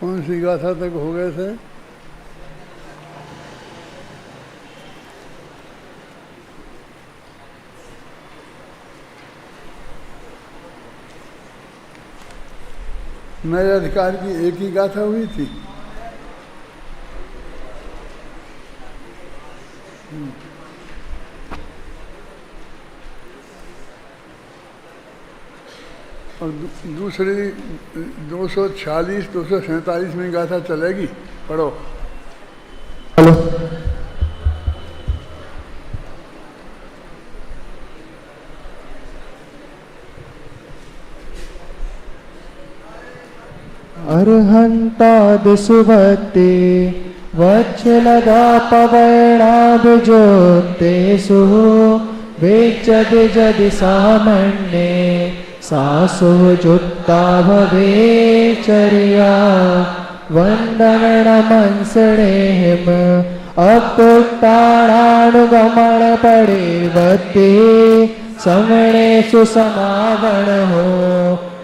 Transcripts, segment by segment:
कौन सी गाथा तक हो गए थे? नए अधिकार की एक ही गाथा हुई थी। और दूसरी 246, 247 में गाथा चलेगी। पढ़ो। हेलो। अर्हन्ताद सुभक्ति वत्सलदा पवर्णाभिजोते सुः वेच्चद जदि सामन्ये सासु जुत्ता भवेचर्या वन्दनमंसणेम अपुत्ताणानुगमन पड़ेवते समणेषु समावण हो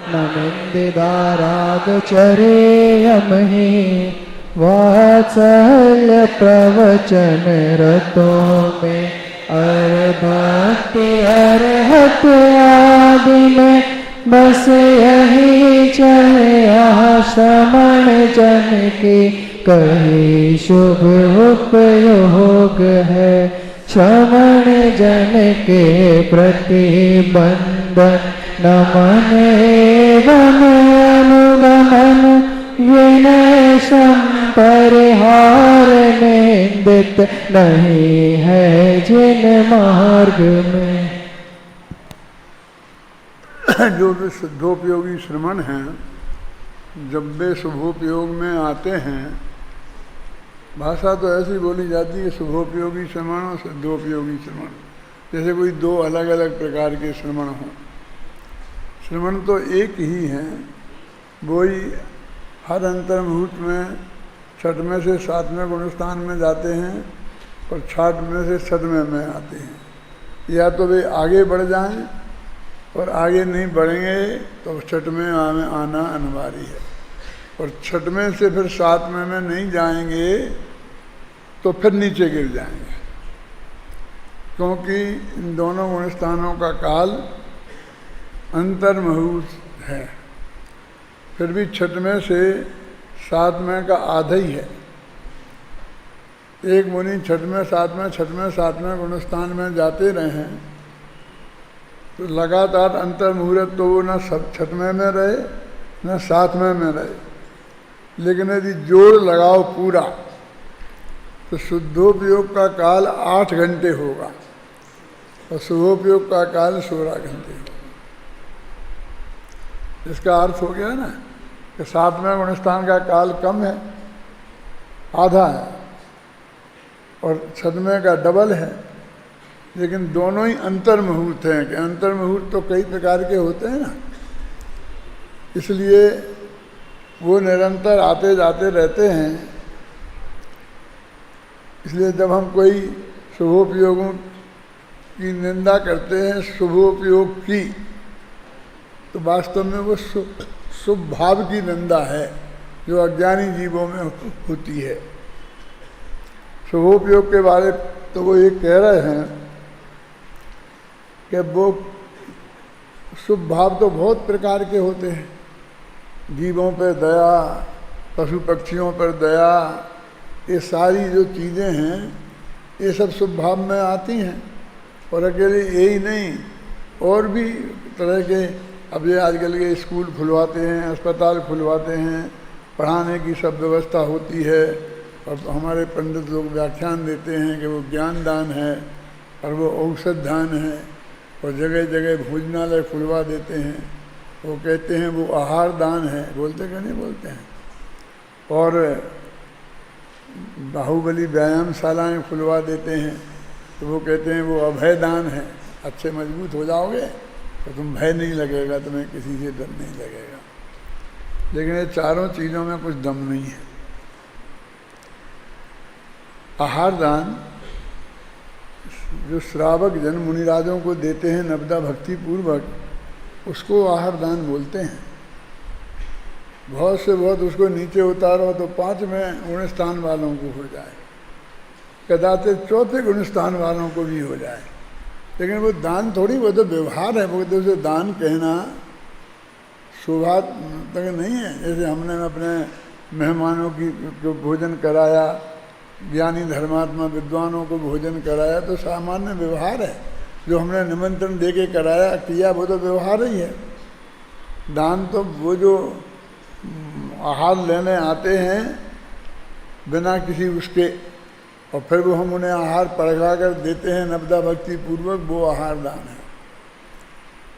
न निंदिदाराग चरेयमहि वात्सल्य प्रवचन रतों में अरभक्ति अरहत आदि में बस यही चले श्रमण जन की कही शुभ उपयोग है श्रमण जन के प्रतिबंधन नमन एवं अनुगमन विनय परिहार निंदित नहीं है जिन मार्ग में। जो भी शुद्धोपयोगी श्रमण हैं, जब वे शुभोपयोग में आते हैं, भाषा तो ऐसी बोली जाती है शुभोपयोगी श्रमण और शुद्धोपयोगी श्रमण, जैसे कोई दो अलग अलग प्रकार के श्रमण हों। श्रमण तो एक ही है, वही हर अंतर्मुहूर्त में छठवें से सातवें गुणस्थान में जाते हैं और छठवें से सतवें में आते हैं। या तो वे आगे बढ़ जाएं और आगे नहीं बढ़ेंगे तो छठवें में आना अनिवार्य है, और छठवें से फिर सातवें में नहीं जाएंगे तो फिर नीचे गिर जाएंगे, क्योंकि इन दोनों गुणस्थानों का काल अंतर्मुहूर्त है। फिर भी छठवें से सातवें का आधा ही है। एक मुनि छठवें सातवें गुणस्थान में जाते रहे हैं तो लगातार अंतर्मुहूर्त तो वो न छठवें में रहे न सातवें में रहे, लेकिन यदि जोड़ लगाओ पूरा तो शुद्धोपयोग का काल 8 घंटे होगा और शुभोपयोग का काल 16 घंटे होगा। इसका अर्थ हो गया ना कि सातवें गुणस्थान का काल कम है, आधा है, और छठवें का डबल है, लेकिन दोनों ही अंतर्मुहूर्त हैं। कि अंतर्मुहूर्त तो कई प्रकार के होते हैं ना, इसलिए वो निरंतर आते जाते रहते हैं। इसलिए जब हम कोई शुभोपयोगों की निंदा करते हैं, शुभोपयोग की, तो वास्तव में वो शुभ भाव की निंदा है जो अज्ञानी जीवों में होती है। शुभोपयोग के बारे तो वो ये कह रहे हैं कि वो शुभ भाव तो बहुत प्रकार के होते हैं, जीवों पर दया, पशु पक्षियों पर दया, ये सारी जो चीज़ें हैं ये सब शुभ भाव में आती हैं। और अकेले यही नहीं, और भी तरह के, अब ये आजकल के स्कूल खुलवाते हैं, अस्पताल खुलवाते हैं, पढ़ाने की सब व्यवस्था होती है, और हमारे पंडित लोग व्याख्यान देते हैं कि वो ज्ञान दान है और वो औषध दान है, और जगह जगह भोजनालय खुलवा देते हैं, वो कहते हैं वो आहार दान है, बोलते कि नहीं बोलते हैं। और बाहुबली व्यायामशालाएँ खुलवा देते हैं तो वो कहते हैं वो अभय दान है, अच्छे मजबूत हो जाओगे तो तुम भय नहीं लगेगा, तुम्हें किसी से डर नहीं लगेगा। लेकिन ये चारों चीज़ों में कुछ दम नहीं है। आहार दान जो श्रावक जन मुनिराजों को देते हैं नवदा भक्ति पूर्वक, उसको आहार दान बोलते हैं। बहुत से बहुत उसको नीचे उतारो तो 5वें गुण स्थान वालों को हो जाए, कदाचित 4थे गुण स्थान वालों को भी हो जाए। लेकिन वो दान थोड़ी, वो तो व्यवहार है, वो तो उसे दान कहना शोभा तक नहीं है। जैसे हमने अपने मेहमानों की जो भोजन कराया, ज्ञानी धर्मात्मा विद्वानों को भोजन कराया, तो सामान्य व्यवहार है। जो हमने निमंत्रण दे के कराया किया वो तो व्यवहार ही है। दान तो वो जो आहार लेने आते हैं बिना किसी उसके, और फिर वो हम उन्हें आहार पड़का कर देते हैं नवदा भक्ति पूर्वक, वो आहार दान है।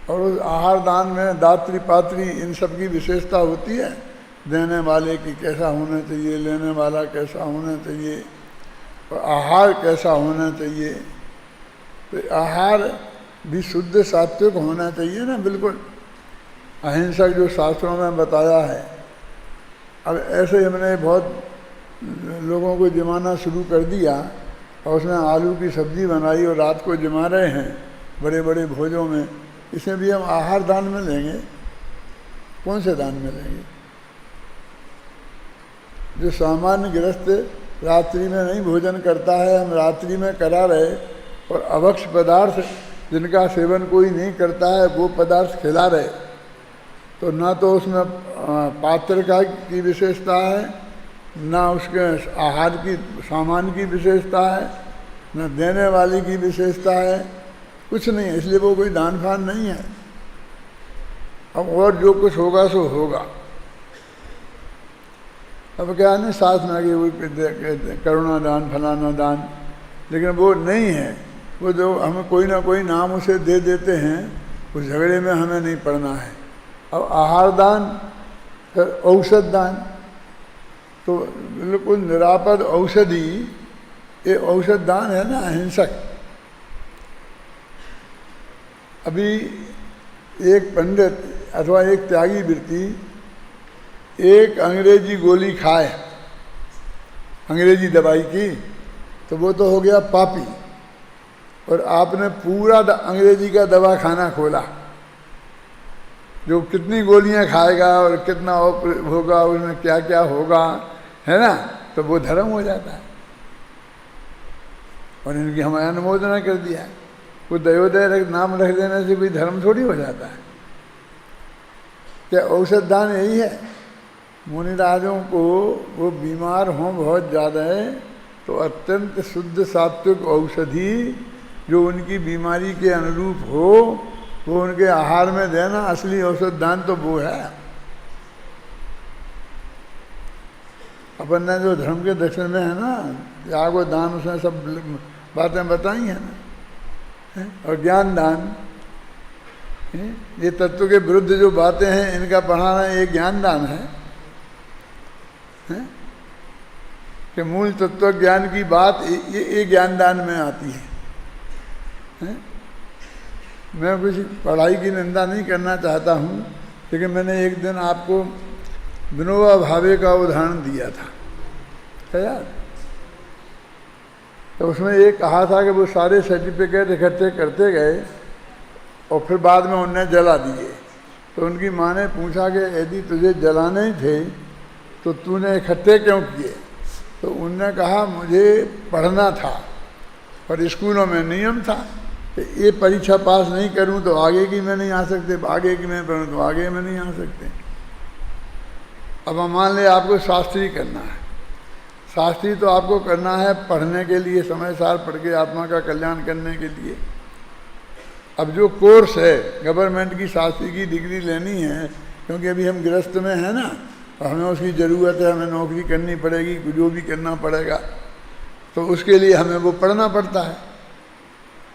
और उस आहार दान में दात्री पात्री इन सब की विशेषता होती है। देने वाले की कैसा होना चाहिए, लेने वाला कैसा होना चाहिए, और आहार कैसा होना चाहिए। तो आहार भी शुद्ध सात्विक होना चाहिए ना, बिल्कुल अहिंसक जो शास्त्रों में बताया है। अब ऐसे हमने बहुत लोगों को जमाना शुरू कर दिया और उसमें आलू की सब्जी बनाई और रात को जमा रहे हैं बड़े बड़े भोजों में। इसमें भी हम आहार दान में लेंगे, कौन से दान में लेंगे? जो सामान्य गृहस्थ रात्रि में नहीं भोजन करता है, हम रात्रि में करा रहे, और अभक्ष पदार्थ जिनका सेवन कोई नहीं करता है वो पदार्थ खिला रहे, तो ना तो उसमें पात्र का की विशेषता है, ना उसके आहार की सामान की विशेषता है, न देने वाले की विशेषता है, कुछ नहीं है। इसलिए वो कोई दान फान नहीं है। अब और जो कुछ होगा सो होगा। अब क्या नहीं साथ में आगे वो करुणा दान फलाना दान, लेकिन वो नहीं है। वो जो हमें कोई ना कोई नाम उसे दे देते हैं, उस झगड़े में हमें नहीं पड़ना है। अब आहार दान, फिर औषध दान, तो बिल्कुल निरापद औषधि, ये औषध दान है ना अहिंसक। अभी एक पंडित अथवा एक त्यागी व्यक्ति एक अंग्रेजी गोली खाए, अंग्रेजी दवाई की, तो वो तो हो गया पापी। और आपने पूरा अंग्रेजी का दवा खाना खोला, जो कितनी गोलियां खाएगा और कितना होगा, उसमें क्या क्या होगा, है ना, तो वो धर्म हो जाता है। और इनकी हमारे अनुमोदना कर दिया। वो दयोदय नाम रख देने से कोई धर्म थोड़ी हो जाता है। क्या औषध दान यही है? मुनिराजों को वो बीमार हों बहुत ज़्यादा है तो अत्यंत शुद्ध सात्विक औषधि जो उनकी बीमारी के अनुरूप हो वो उनके आहार में देना, असली औषध दान तो वो है। अपन ने जो धर्म के दर्शन में है ना, त्याग और दान, उसमें सब बातें बताई हैं ना। और ज्ञान दान, ये तत्व के विरुद्ध जो बातें हैं इनका पढ़ाना ये ज्ञान दान है, कि मूल तत्व ज्ञान की बात ये ज्ञान दान में आती है। मैं कुछ पढ़ाई की निंदा नहीं करना चाहता हूँ, लेकिन मैंने एक दिन आपको विनोबा भावे का उदाहरण दिया था, है यार। तो उसमें ये कहा था कि वो सारे सर्टिफिकेट इकट्ठे करते गए और फिर बाद में उनने जला दिए। तो उनकी माँ ने पूछा कि यदि तुझे जलाने ही थे तो तूने इकट्ठे क्यों किए? तो उनने कहा मुझे पढ़ना था और स्कूलों में नियम था कि ये परीक्षा पास नहीं करूं तो आगे की में नहीं आ सकते, आगे की में पढ़ूं तो आगे में नहीं आ सकते। अब मान ले आपको शास्त्री करना है, शास्त्री तो आपको करना है पढ़ने के लिए, समय सार पढ़ के आत्मा का कल्याण करने के लिए। अब जो कोर्स है गवर्नमेंट की शास्त्री की डिग्री लेनी है, क्योंकि अभी हम गृहस्थ में है ना, तो हमें उसकी ज़रूरत है, हमें नौकरी करनी पड़ेगी, जो भी करना पड़ेगा, तो उसके लिए हमें वो पढ़ना पड़ता है।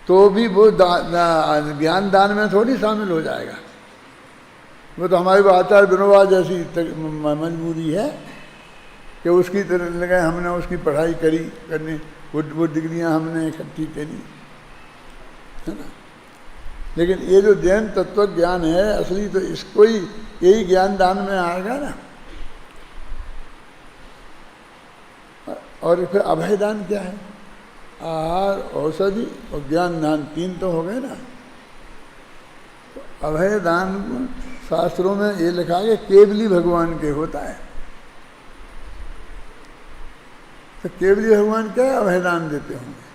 तो भी वो ज्ञान दान में थोड़ी शामिल हो जाएगा। वो तो हमारे को आचार्य विनोबा जैसी मजबूरी है कि उसकी तरह लगे हमने उसकी पढ़ाई करनी, वो डिग्रियाँ हमने इकट्ठी करी, है ना। लेकिन ये जो जैन तत्व ज्ञान है असली, तो इसको ही यही ज्ञान दान में आएगा ना। और फिर अभय दान क्या है? आहार, औषधि और ज्ञान दान, तीन तो हो गए ना। तो अभय दान शास्त्रों में ये लिखा है कि केवली भगवान के होता है। तो केवली भगवान क्या अभयदान देते होंगे?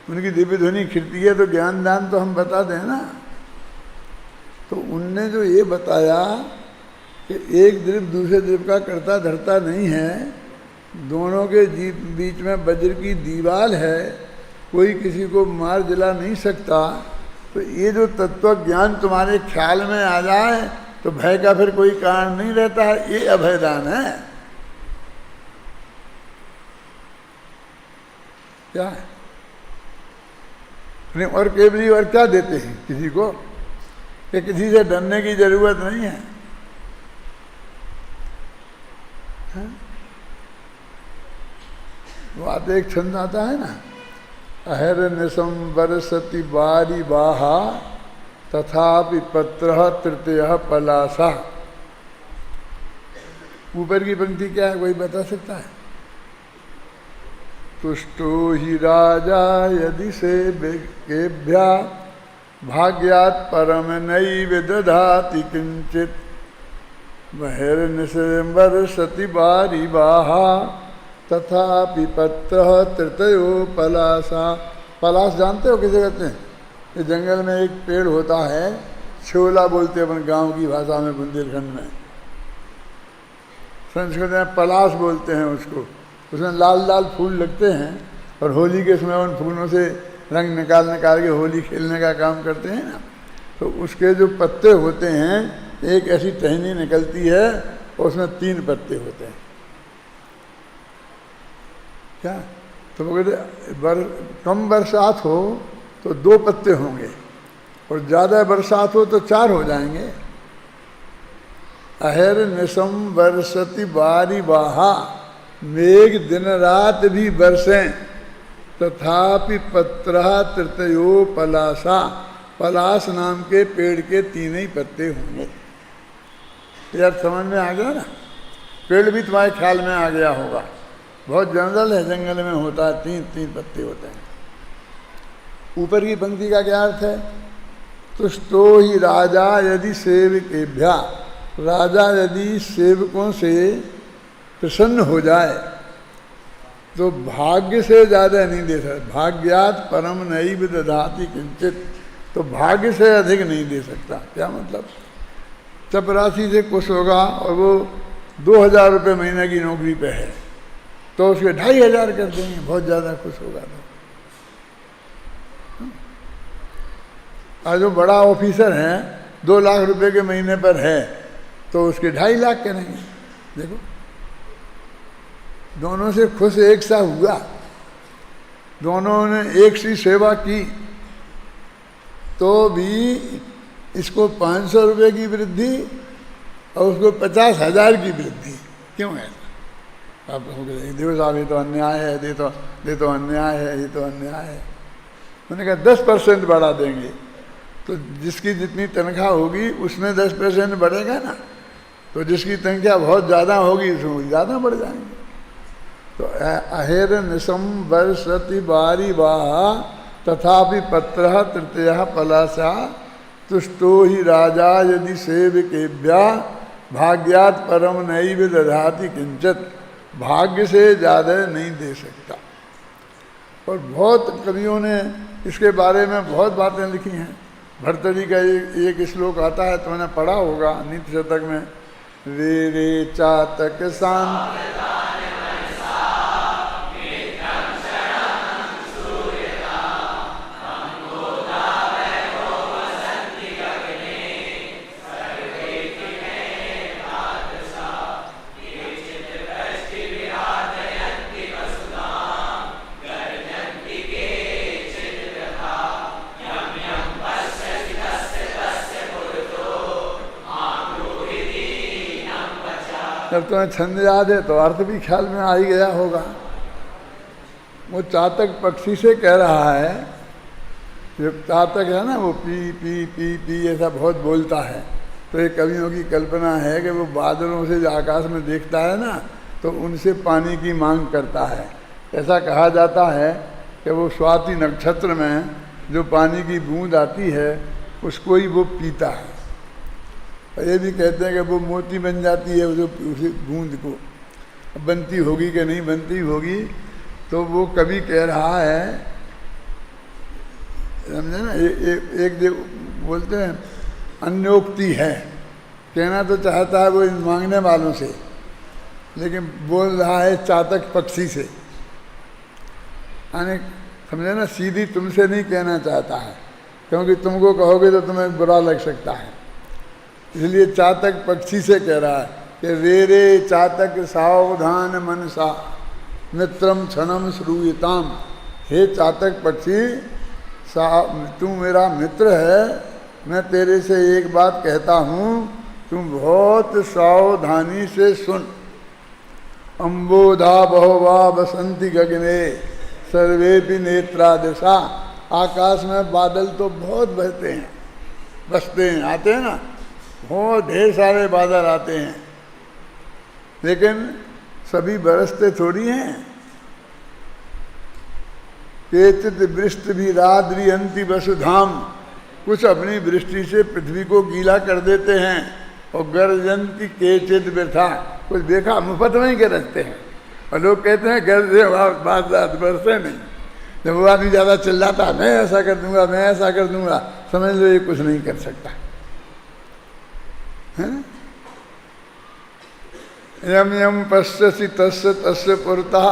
उनकी दिव्य ध्वनि खिलती है तो ज्ञान दान तो हम बता दें ना। तो उनने जो ये बताया कि एक द्रव्य दूसरे द्रव्य का करता धरता नहीं है, दोनों के बीच में वज्र की दीवार है, कोई किसी को मार जला नहीं सकता, तो ये जो तत्व ज्ञान तुम्हारे ख्याल में आ जाए तो भय का फिर कोई कारण नहीं रहता है। ये अभयदान है। क्या है? नहीं, और केवली और क्या देते हैं किसी को कि किसी से डरने की जरूरत नहीं है। वो आते एक छंद आता है ना, अहरनिशं बरसति बारी बाहा तथापि पत्रः तृतीयः पलासा। ऊपर की पंक्ति क्या है, कोई बता सकता है? तुष्टो हि राजा यदि सेवकेभ्या भाग्यात् परम नैव दधाति किंचित बहिर्निशं बरसति बारी बाहा तथापि पत्रः तृतीयो पलासा। पलास जानते हो किसे कहते हैं? ये जंगल में एक पेड़ होता है, छोला बोलते हैं अपन गांव की भाषा में, बुंदेलखंड में। संस्कृत में पलास बोलते हैं उसको। उसमें लाल लाल फूल लगते हैं और होली के समय उन फूलों से रंग निकाल निकाल के होली खेलने का काम करते हैं ना। तो उसके जो पत्ते होते हैं, एक ऐसी टहनी निकलती है और उसमें 3 पत्ते होते हैं। क्या? तो वो कहते कम बरसात हो तो 2 पत्ते होंगे और ज़्यादा बरसात हो तो 4 हो जाएंगे। अहरनिशं बरसति बारी बाहा, मेघ दिन रात भी बरसें तथापि पत्रः तृतीयो पलासा। पलास नाम के पेड़ के 3 ही पत्ते होंगे। यार समझ में आ गया ना? पेड़ भी तुम्हारे ख्याल में आ गया होगा। बहुत जनरल है, जंगल में होता है, 3 पत्ते होते हैं। ऊपर की पंक्ति का क्या अर्थ है? तुष्टो ही राजा यदि सेवकेभ्या, राजा यदि सेवकों से प्रसन्न हो जाए तो भाग्य से ज़्यादा नहीं दे सकता। भाग्यात् परम नैव दधाति किंचित, तो भाग्य से अधिक नहीं दे सकता। क्या मतलब? चपरासी से खुश होगा और वो 2000 रुपये महीने की नौकरी पे है तो उसके 2500 कर देंगे, बहुत ज़्यादा खुश होगा तो। और जो बड़ा ऑफिसर है 2 लाख रुपए के महीने पर है तो उसके 2.5 लाख करेंगे। देखो, दोनों से खुश एक सा हुआ, दोनों ने एक सी सेवा की, तो भी इसको 500 रुपये की वृद्धि और उसको 50,000 की वृद्धि। क्यों है? आप देखो साहब, ये तो अन्याय है, ये तो अन्याय है, ये तो अन्याय है। मैंने कहा 10% बढ़ा देंगे, तो जिसकी जितनी तनख्वाह होगी उसमें 10% बढ़ेगा ना, तो जिसकी तनख्वाह बहुत ज़्यादा होगी उसमें ज़्यादा बढ़ जाएंगे। तो अहरनिशं बरसति बारी बाहा तथापि पत्रः तृतीयः पलासा तुष्टो ही राजा यदि सेवकेभ्या भाग्यात् परम नैव दधाति किंचित। भाग्य से ज़्यादा नहीं दे सकता। और बहुत कवियों ने इसके बारे में बहुत बातें लिखी हैं। भर्तृहरि का एक श्लोक आता है, तुमने पढ़ा होगा नीति शतक में, रे रे चातक शांत जब तुम्हें छंद याद है तो अर्थ भी ख्याल में आ ही गया होगा। वो चातक पक्षी से कह रहा है, जो चातक है ना वो पी पी पी पी ऐसा बहुत बोलता है, तो ये कवियों की कल्पना है कि वो बादलों से आकाश में देखता है ना तो उनसे पानी की मांग करता है। ऐसा कहा जाता है कि वो स्वाति नक्षत्र में जो पानी की बूंद आती है उसको ही वो पीता है। और ये भी कहते हैं कि वो मोती बन जाती है उसी बूंद को, बनती होगी कि नहीं बनती होगी। तो वो कवि कह रहा है, समझे ना, एक जो बोलते हैं अन्योक्ति है, कहना तो चाहता है वो इन मांगने वालों से, लेकिन बोल रहा है चातक पक्षी से। यानी समझे ना, सीधी तुमसे नहीं कहना चाहता है, क्योंकि तुमको कहोगे तो तुम्हें बुरा लग सकता है, इसलिए चातक पक्षी से कह रहा है कि रे रे चातक सावधान मनसा मित्रम क्षणम श्रूयताम। हे चातक पक्षी, तू मेरा मित्र है, मैं तेरे से एक बात कहता हूँ, तुम बहुत सावधानी से सुन। अम्बोधा बहुवा बसंती गगने सर्वेपि नेत्रा दिशा। आकाश में बादल तो बहुत बहते हैं, बसते हैं, आते हैं ना, बहुत ढेर सारे बादल आते हैं, लेकिन सभी बरसते थोड़ी हैं। केचित वृष्टि भी राद्री अंति वसुधाम, कुछ अपनी वृष्टि से पृथ्वी को गीला कर देते हैं। और गर्जंती केचित वृथा, कुछ देखा मुफ्त में ही गरजते हैं। और लोग कहते हैं गरजे बात बरसे नहीं। जब वो आदमी ज़्यादा चिल्लाता है, मैं ऐसा कर दूंगा, मैं ऐसा कर दूंगा, समझ लो ये कुछ नहीं कर सकता है। यम यम पश्यसि तस्य तस्य पुरतः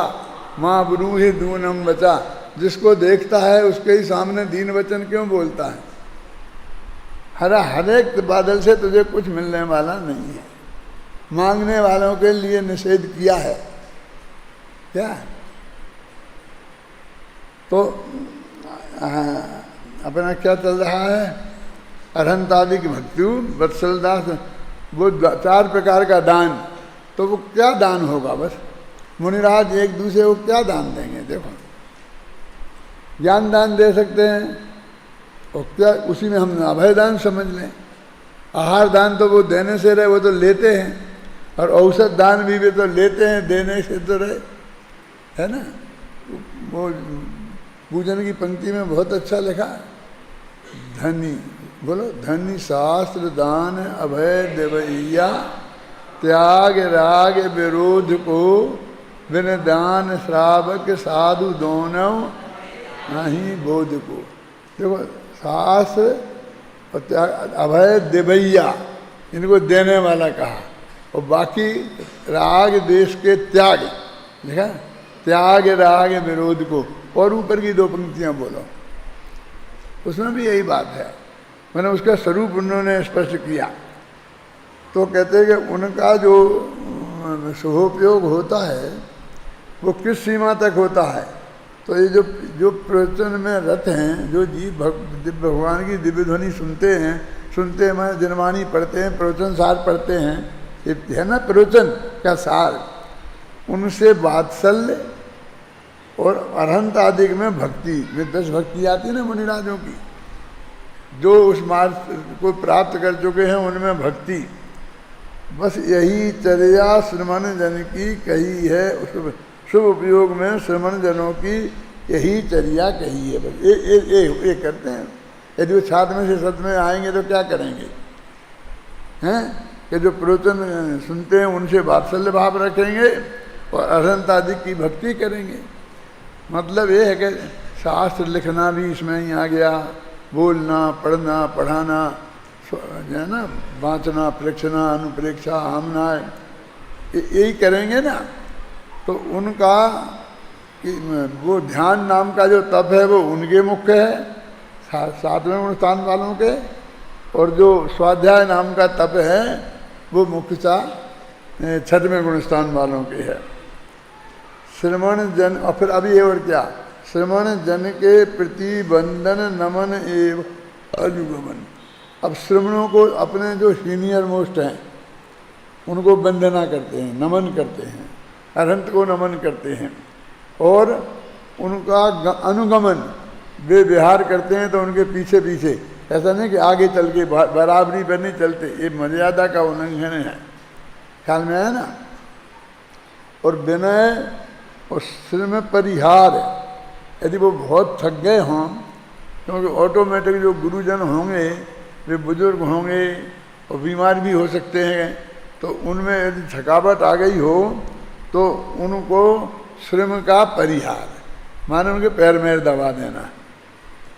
माँ ब्रूहि दूनम बचा। जिसको देखता है उसके ही सामने दीन वचन क्यों बोलता है। हर एक बादल से तुझे कुछ मिलने वाला नहीं है। मांगने वालों के लिए निषेध किया है क्या। तो अपना क्या चल रहा है, अरहंत आदि की भक्ति, वत्सलदास, वो 4 प्रकार का दान। तो वो क्या दान होगा, बस मुनिराज एक दूसरे को क्या दान देंगे। देखो, ज्ञान दान दे सकते हैं, और क्या उसी में हम अभय दान समझ लें। आहार दान तो वो देने से रहे, वो तो लेते हैं। और औषध दान भी वे तो लेते हैं, देने से तो रहे, है ना। वो पूजन की पंक्ति में बहुत अच्छा लिखा है, धनी, बोलो, धनी शास्त्र दान अभय देवैया, त्याग राग विरोध को, बिन दान श्रावक साधु दोनों नहीं बोध को। देखो, शास्त्र और त्याग, अभय देवैया, इनको देने वाला कहा। और बाकी राग देश के त्याग, देखा, त्याग राग विरोध को। और ऊपर की 2 पंक्तियां बोलो, उसमें भी यही बात है। मैंने उसका स्वरूप उन्होंने स्पष्ट किया। तो कहते हैं कि उनका जो शुभोपयोग होता है वो किस सीमा तक होता है। तो ये जो प्रवचन में रत हैं, जो जीव भगवान की दिव्य ध्वनि सुनते हैं, मैं जनवाणी पढ़ते हैं, प्रवचन सार पढ़ते हैं, ये है ना प्रवचन का सार, उनसे वात्सल्य और अरहंत आदि में भक्ति, में 10 भक्ति आती है ना मुनिराजों की, जो उस मार्ग को प्राप्त कर चुके हैं उनमें भक्ति। बस यही चर्या श्रमण जन की कही है। उस शुभ उपयोग में श्रमण जनों की यही चर्या कही है। बस ये करते हैं। यदि वो छात्र में से सत में आएंगे तो क्या करेंगे, हैं कि जो प्रवचन सुनते हैं उनसे वात्सल्य भाव रखेंगे और अरहंत आदि की भक्ति करेंगे। मतलब ये है कि शास्त्र लिखना भी इसमें ही आ गया, बोलना, पढ़ना, पढ़ाना, है ना, वाँचना, प्रेक्षना, अनुप्रेक्षा, हमना, यही करेंगे ना। तो उनका वो ध्यान नाम का जो तप है वो उनके मुख्य है, 7वें गुण स्थान वालों के। और जो स्वाध्याय नाम का तप है वो मुख्यतः 6वें गुण स्थान वालों के है। श्रवण जन, और फिर अभी और क्या, श्रवण जन के प्रति वंदन नमन एवं अनुगमन। अब श्रवणों को अपने जो सीनियर मोस्ट हैं उनको वंदना करते हैं, नमन करते हैं, अरहंत को नमन करते हैं। और उनका अनुगमन, वे विहार करते हैं तो उनके पीछे पीछे, ऐसा नहीं कि आगे चल के बराबरी पर नहीं चलते, ये मर्यादा का उल्लंघन है, ख्याल में है ना। और विनय और सिर में परिहार, यदि वो बहुत थक गए हों, क्योंकि ऑटोमेटिक जो गुरुजन होंगे वे बुजुर्ग होंगे, और बीमार भी हो सकते हैं। तो उनमें यदि थकावट आ गई हो तो उनको श्रम का परिहार, माने उनके पैर में दबा देना,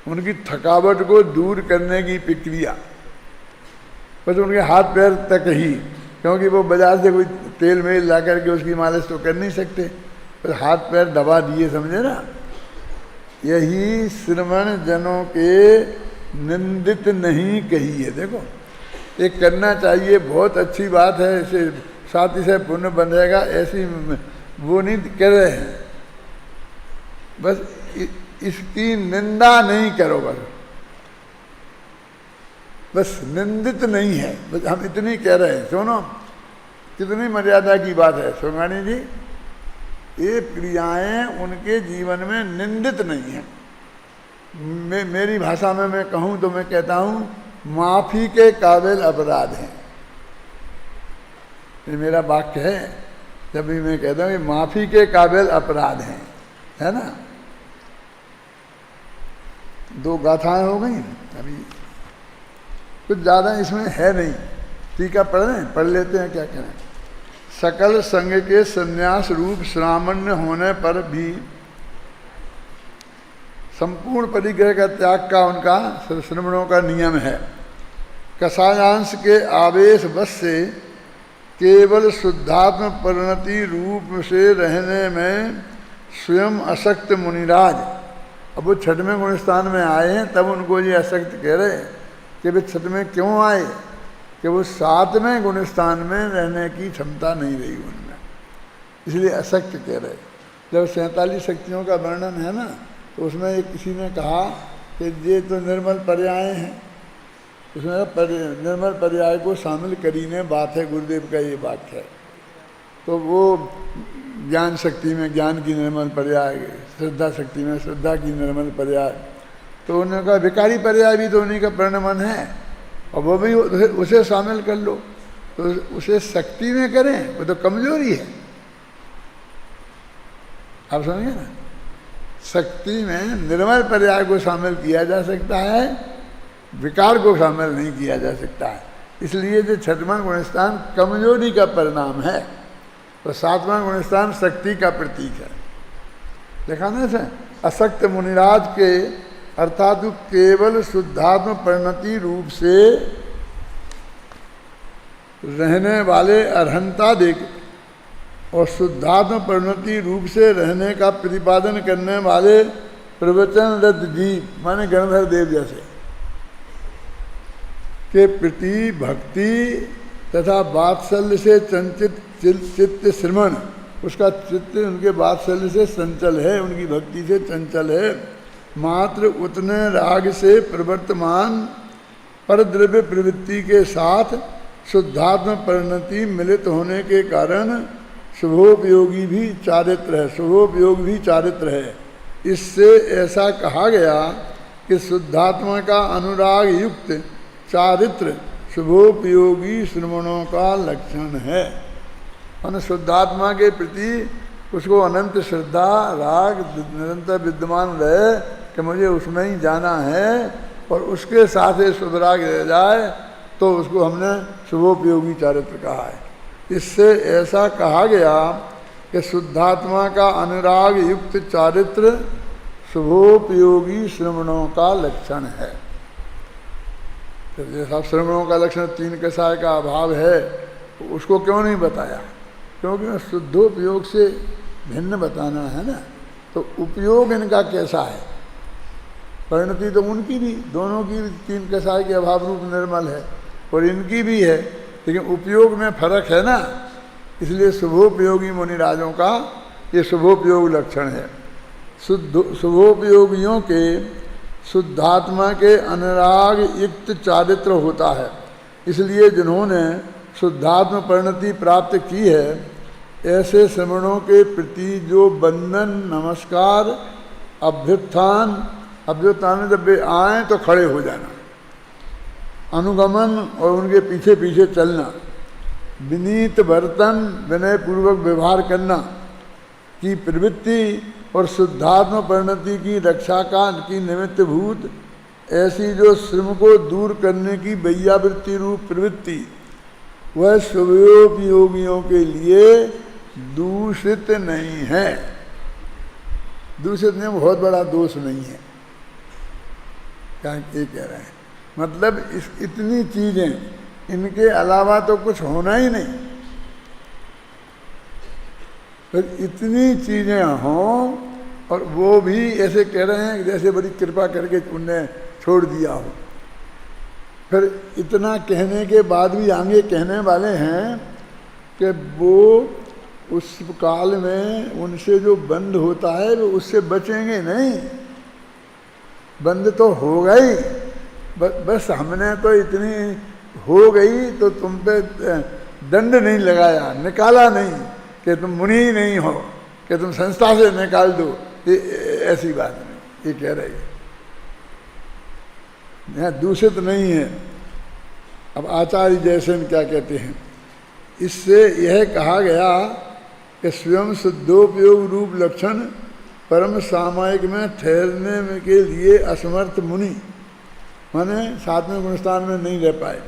उनकी थकावट को दूर करने की प्रक्रिया, बस उनके हाथ पैर तक ही, क्योंकि वो बाजार से कोई तेल मेल ला करके उसकी मालिश तो कर नहीं सकते, बस हाथ पैर दबा दिए, समझे ना। यही श्रमण जनों के निंदित नहीं कही है। देखो ये करना चाहिए, बहुत अच्छी बात है, इसे साथ ही से पुण्य बनेगा, ऐसी वो नहीं कर रहे हैं, बस इसकी निंदा नहीं करो, बस निंदित नहीं है, बस हम इतनी कह रहे हैं। सुनो कितनी मर्यादा की बात है सुगानी जी, ये क्रियाएं उनके जीवन में निंदित नहीं है। मेरी भाषा में मैं कहूँ तो मैं कहता हूँ माफी के काबिल अपराध हैं। ये मेरा वाक्य है, जब भी मैं कहता हूँ माफी के काबिल अपराध हैं, है ना। दो गाथाएं हो गई, अभी कुछ ज़्यादा इसमें है नहीं, टीका पढ़ लेते हैं, क्या करें। सकल संग के संन्यास रूप श्रामण्य होने पर भी संपूर्ण परिग्रह का त्याग का उनका श्रमणों का नियम है। कषायांश के आवेश बस से केवल शुद्धात्म परिणति रूप से रहने में स्वयं अशक्त मुनिराज, अब वो छठवें गुणस्थान में आए हैं, तब उनको ये अशक्त कह रहे हैं कि वे छठ में क्यों आए, कि वो सातवें गुणस्थान में रहने की क्षमता नहीं रही उनमें, इसलिए अशक्त कह रहे। जब 47 शक्तियों का वर्णन है ना, तो उसमें एक किसी ने कहा कि ये तो निर्मल पर्याय हैं, उसमें निर्मल पर्याय को शामिल करीने बात है, गुरुदेव का ये वाक्य है। तो वो ज्ञान शक्ति में ज्ञान की निर्मल पर्याय, श्रद्धा शक्ति में श्रद्धा की निर्मल पर्याय, तो उन्होंने कहा विकारी पर्याय भी तो उन्हीं का परिणमन है, और वो भी उसे शामिल कर लो, तो उसे शक्ति में करें, वो तो कमजोरी है। आप समझिए ना, शक्ति में निर्मल पर्याय को शामिल किया जा सकता है, विकार को शामिल नहीं किया जा सकता है। इसलिए जो छठवां गुणस्थान कमजोरी का परिणाम है, तो सातवां गुणस्थान शक्ति का प्रतीक है। देखा ना सर, अशक्त मुनिराज के अर्थात केवल शुद्धात्म परिणति रूप से रहने वाले अर्हंता देख और शुद्धात्म परिणति रूप से रहने का प्रतिपादन करने वाले प्रवचन रद्द जीव, माने गणधर देव जैसे के प्रति भक्ति तथा वात्सल्य से चंचित चित्त श्रमण, उसका चित्त उनके वात्सल्य से चंचल है, उनकी भक्ति से चंचल है, मात्र उतने राग से प्रवर्तमान परद्रव्य प्रवृत्ति के साथ शुद्धात्म परिणति मिलित होने के कारण शुभोपयोगी भी चारित्र है, शुभोपयोग भी चारित्र है। इससे ऐसा कहा गया कि शुद्धात्मा का अनुराग युक्त चारित्र शुभोपयोगी श्रमणों का लक्षण है। और शुद्धात्मा के प्रति उसको अनंत श्रद्धा राग निरंतर विद्यमान रहे कि मुझे उसमें ही जाना है, और उसके साथ ही शुभराग रह जाए, तो उसको हमने शुभोपयोगी चारित्र कहा है। इससे ऐसा कहा गया कि शुद्धात्मा का अनुराग युक्त चारित्र शुभोपयोगी श्रमणों का लक्षण है। तो जैसा श्रमणों का लक्षण तीन कषाय का अभाव है, तो उसको क्यों नहीं बताया, क्योंकि शुद्धोपयोग से भिन्न बताना है ना। तो उपयोग इनका कैसा है, परिणति तो उनकी भी, दोनों की तीन कषाय के अभाव रूप निर्मल है, और इनकी भी है, लेकिन उपयोग में फर्क है ना, इसलिए शुभोपयोगी मुनिराजों का ये शुभोपयोग लक्षण है। शुभोपयोगियों के शुद्धात्मा के अनुराग युक्त चारित्र होता है, इसलिए जिन्होंने शुद्धात्म परिणति प्राप्त की है, ऐसे श्रमणों के प्रति जो बंधन नमस्कार अभ्युत्थान, अभ्युत्थान जब वे आएँ तो खड़े हो जाना, अनुगमन और उनके पीछे पीछे चलना, विनीत बर्तन विनय पूर्वक व्यवहार करना की प्रवृत्ति और शुद्धात्म परिणति की रक्षा का की निमित्त भूत ऐसी जो श्रम को दूर करने की वैयावृत्ति रूप प्रवृत्ति वह शुभोपयोगियों के लिए दूषित नहीं है। दूषित नहीं, बहुत बड़ा दोष नहीं है। क्या ये कह रहे हैं, मतलब इतनी चीजें, इनके अलावा तो कुछ होना ही नहीं। तो इतनी चीजें हों और वो भी ऐसे कह रहे हैं जैसे बड़ी कृपा करके उनने छोड़ दिया हो। फिर इतना कहने के बाद भी आगे कहने वाले हैं कि वो उस काल में उनसे जो बंद होता है वो उससे बचेंगे नहीं, बंद तो होगा ही। बस हमने तो इतनी हो गई तो तुम पे दंड नहीं लगाया, निकाला नहीं कि तुम मुनि ही नहीं हो, कि तुम संस्था से निकाल दो, ये ऐसी बात नहीं। ये कह रही है यहाँ दूषित नहीं है। अब आचार्य जयसेन क्या कहते हैं, इससे यह कहा गया कि स्वयं शुद्धोपयोग रूप लक्षण परम सामायिक में ठहरने में के लिए असमर्थ मुनि, माने 7वें गुणस्थान में नहीं रह पाए,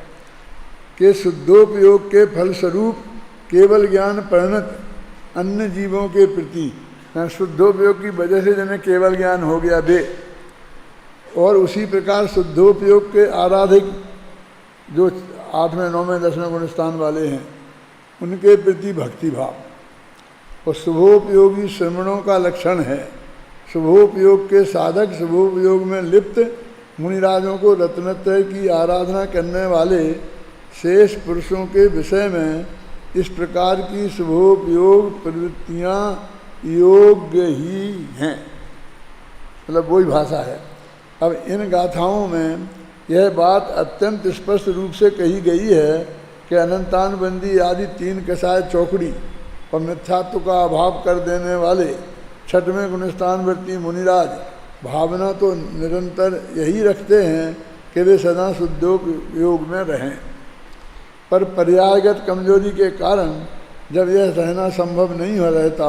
कि शुद्धोपयोग के फलस्वरूप केवल ज्ञान परिणत अन्य जीवों के प्रति, शुद्धोपयोग की वजह से जिन्हें केवल ज्ञान हो गया वे, और उसी प्रकार शुद्धोपयोग के आराधिक जो 8वें 9वें 10वें गुणस्थान वाले हैं उनके प्रति भक्ति भाव, और शुभोपयोगी श्रवणों का लक्षण है। शुभोपयोग के साधक शुभोपयोग में लिप्त मुनिराजों को रत्नत्रय की आराधना करने वाले शेष पुरुषों के विषय में इस प्रकार की शुभोपयोग प्रवृत्तियाँ योग्य ही हैं। मतलब वही भाषा है। अब इन गाथाओं में यह बात अत्यंत स्पष्ट रूप से कही गई है कि अनंतानबंदी आदि 3 कषाय चौकड़ी और मिथ्यात्व का अभाव कर देने वाले 6वें गुणस्थानवर्ती मुनिराज भावना तो निरंतर यही रखते हैं कि वे सदा शुद्धोपयोग में रहें, पर पर्यायगत कमजोरी के कारण जब यह रहना संभव नहीं हो रहता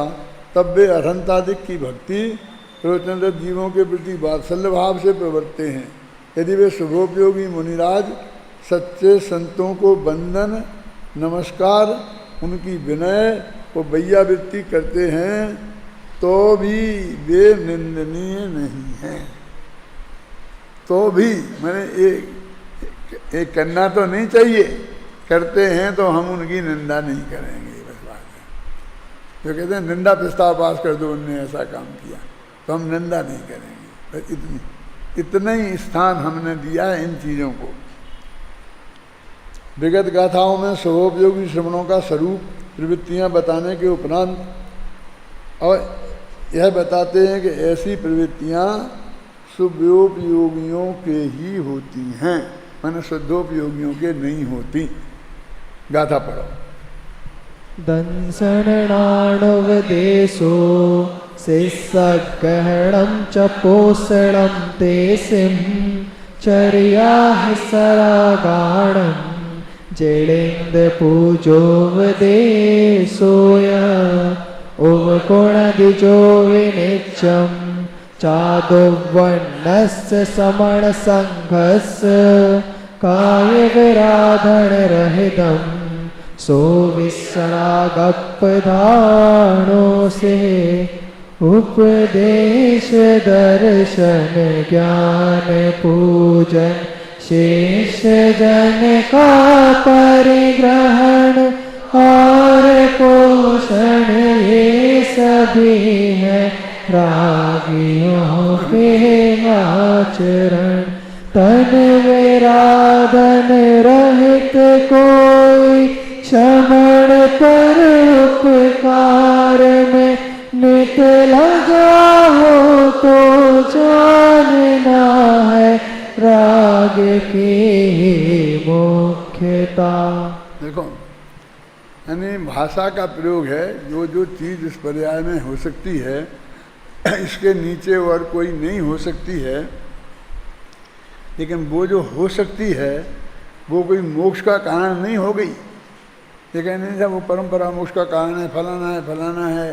तब वे अरहंतादिक की भक्ति प्रवचनरत जीवों के प्रति वात्सल्य भाव से प्रवर्तते हैं। यदि वे शुभोपयोगी मुनिराज सच्चे संतों को वंदन नमस्कार उनकी विनय और वैयावृत्ति करते हैं तो भी वे निंदनीय नहीं हैं। तो भी मैंने एक करना तो नहीं चाहिए, करते हैं तो हम उनकी निंदा नहीं करेंगे, बस बात है। जो कहते हैं निंदा प्रस्ताव पास कर दो, उनने ऐसा काम किया तो हम निंदा नहीं करेंगे, बस इतना ही स्थान हमने दिया है इन चीज़ों को। विगत गाथाओं में शुभोपयोगी श्रवणों का स्वरूप प्रवृत्तियाँ बताने के उपरांत और यह बताते हैं कि ऐसी प्रवृत्तियाँ शुभोपयोगियों के ही होती हैं, माने शुद्धोपयोगियों के नहीं होती। गाथा पढ़ो। दंसनाणवदेशो शिष्यग्रहणं च पोषणं ते सिं चर्याः सरागाणं जडेन्द्रपूजो वदेशोय उवकोणदिजो विनित्यं चादुवर्णस्य समणसङ्घस्य कायविराधनरहितं सोविसरागपधानो से उपदेश दर्शन ज्ञान पूजन शेष जन का परिग्रहण और पोषण ये सभी है रागियों के आचरण। तन विराधन रहित कोई श्रमण पर उपकार में नित लगा हो तो जानना है राग की मुख्यता। देखो, यानी भाषा का प्रयोग है, जो चीज़ इस पर्याय में हो सकती है इसके नीचे और कोई नहीं हो सकती है, लेकिन वो जो हो सकती है वो कोई मोक्ष का कारण नहीं हो गई। ये कहने से वो परंपरा मोक्ष का कारण है, फलाना है,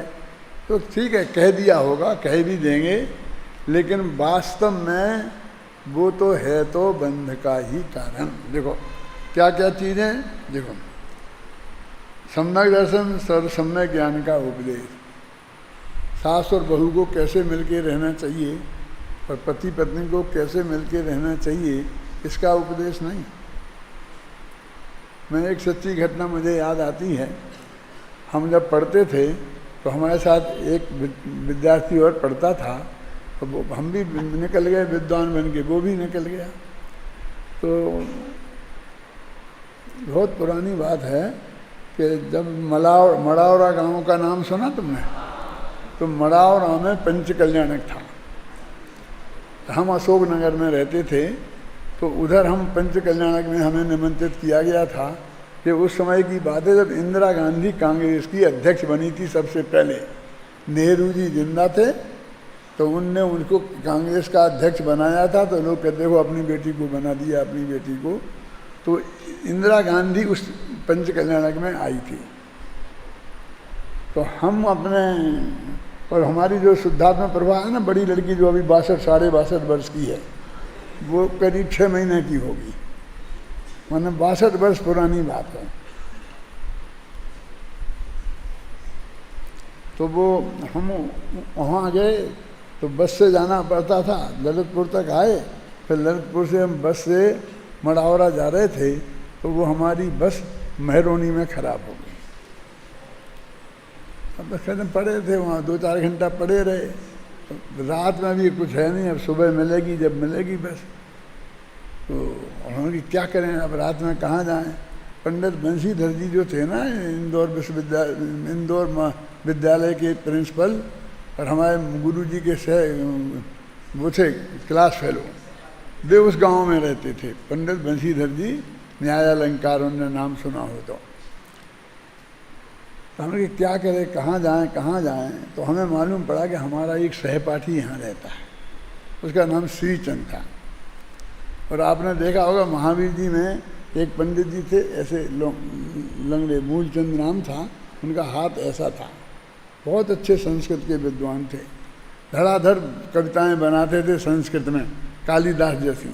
तो ठीक है कह दिया होगा, कह भी देंगे, लेकिन वास्तव में वो तो है तो बंध का ही कारण। देखो क्या क्या चीज़ें, देखो सम्यक दर्शन सर्व सम्यक ज्ञान का उपदेश, सास और बहू को कैसे मिलके रहना चाहिए और पति पत्नी को कैसे मिलके रहना चाहिए, इसका उपदेश नहीं। मैं एक सच्ची घटना मुझे याद आती है। हम जब पढ़ते थे तो हमारे साथ एक विद्यार्थी और पढ़ता था, तो हम भी निकल गए विद्वान बन के, वो भी निकल गया। तो बहुत पुरानी बात है कि जब मड़ावरा गांव का नाम सुना तुमने, तो मड़ावरा में पंच कल्याणक था। हम अशोक नगर में रहते थे, तो उधर हम पंच कल्याणक में हमें निमंत्रित किया गया था। कि उस समय की बात है जब इंदिरा गांधी कांग्रेस की अध्यक्ष बनी थी सबसे पहले। नेहरू जी जिंदा थे, तो उनने उनको कांग्रेस का अध्यक्ष बनाया था। तो लोग कहते हो अपनी बेटी को बना दिया, अपनी बेटी को। तो इंदिरा गांधी उस पंच कल्याणक में आई थी। तो हम अपने, और हमारी जो शुद्धात्मा प्रभा है ना, बड़ी लड़की जो अभी 62 वर्ष की है, वो करीब 6 महीने की होगी, मतलब 62 वर्ष पुरानी बात है। तो वो हम वहाँ गए, तो बस से जाना पड़ता था, ललितपुर तक आए। फिर ललितपुर से हम बस से मड़ावरा जा रहे थे, तो वो हमारी बस महरौनी में खराब हो गई। अब बस कदम पड़े थे वहाँ, 2-4 घंटा पड़े रहे। तो रात में भी कुछ है नहीं, अब सुबह मिलेगी जब मिलेगी बस। तो उन्होंने क्या करें, अब रात में कहाँ जाएं। पंडित बंशीधर जी जो थे ना, इंदौर विद्यालय के प्रिंसिपल और हमारे गुरु जी के वो थे क्लास फेलो, वे उस गांव में रहते थे। पंडित बंशीधर जी, न्याय अलंकार, उनने नाम सुना हो तो हमने क्या करें, कहाँ जाएं। तो हमें मालूम पड़ा कि हमारा एक सहपाठी यहाँ रहता है, उसका नाम श्रीचंद था। और आपने देखा होगा महावीर जी में एक पंडित जी थे, ऐसे लंगड़े, मूलचंद नाम था उनका, हाथ ऐसा था। बहुत अच्छे संस्कृत के विद्वान थे, धड़ाधड़ कविताएं बनाते थे संस्कृत में, कालिदास जैसी।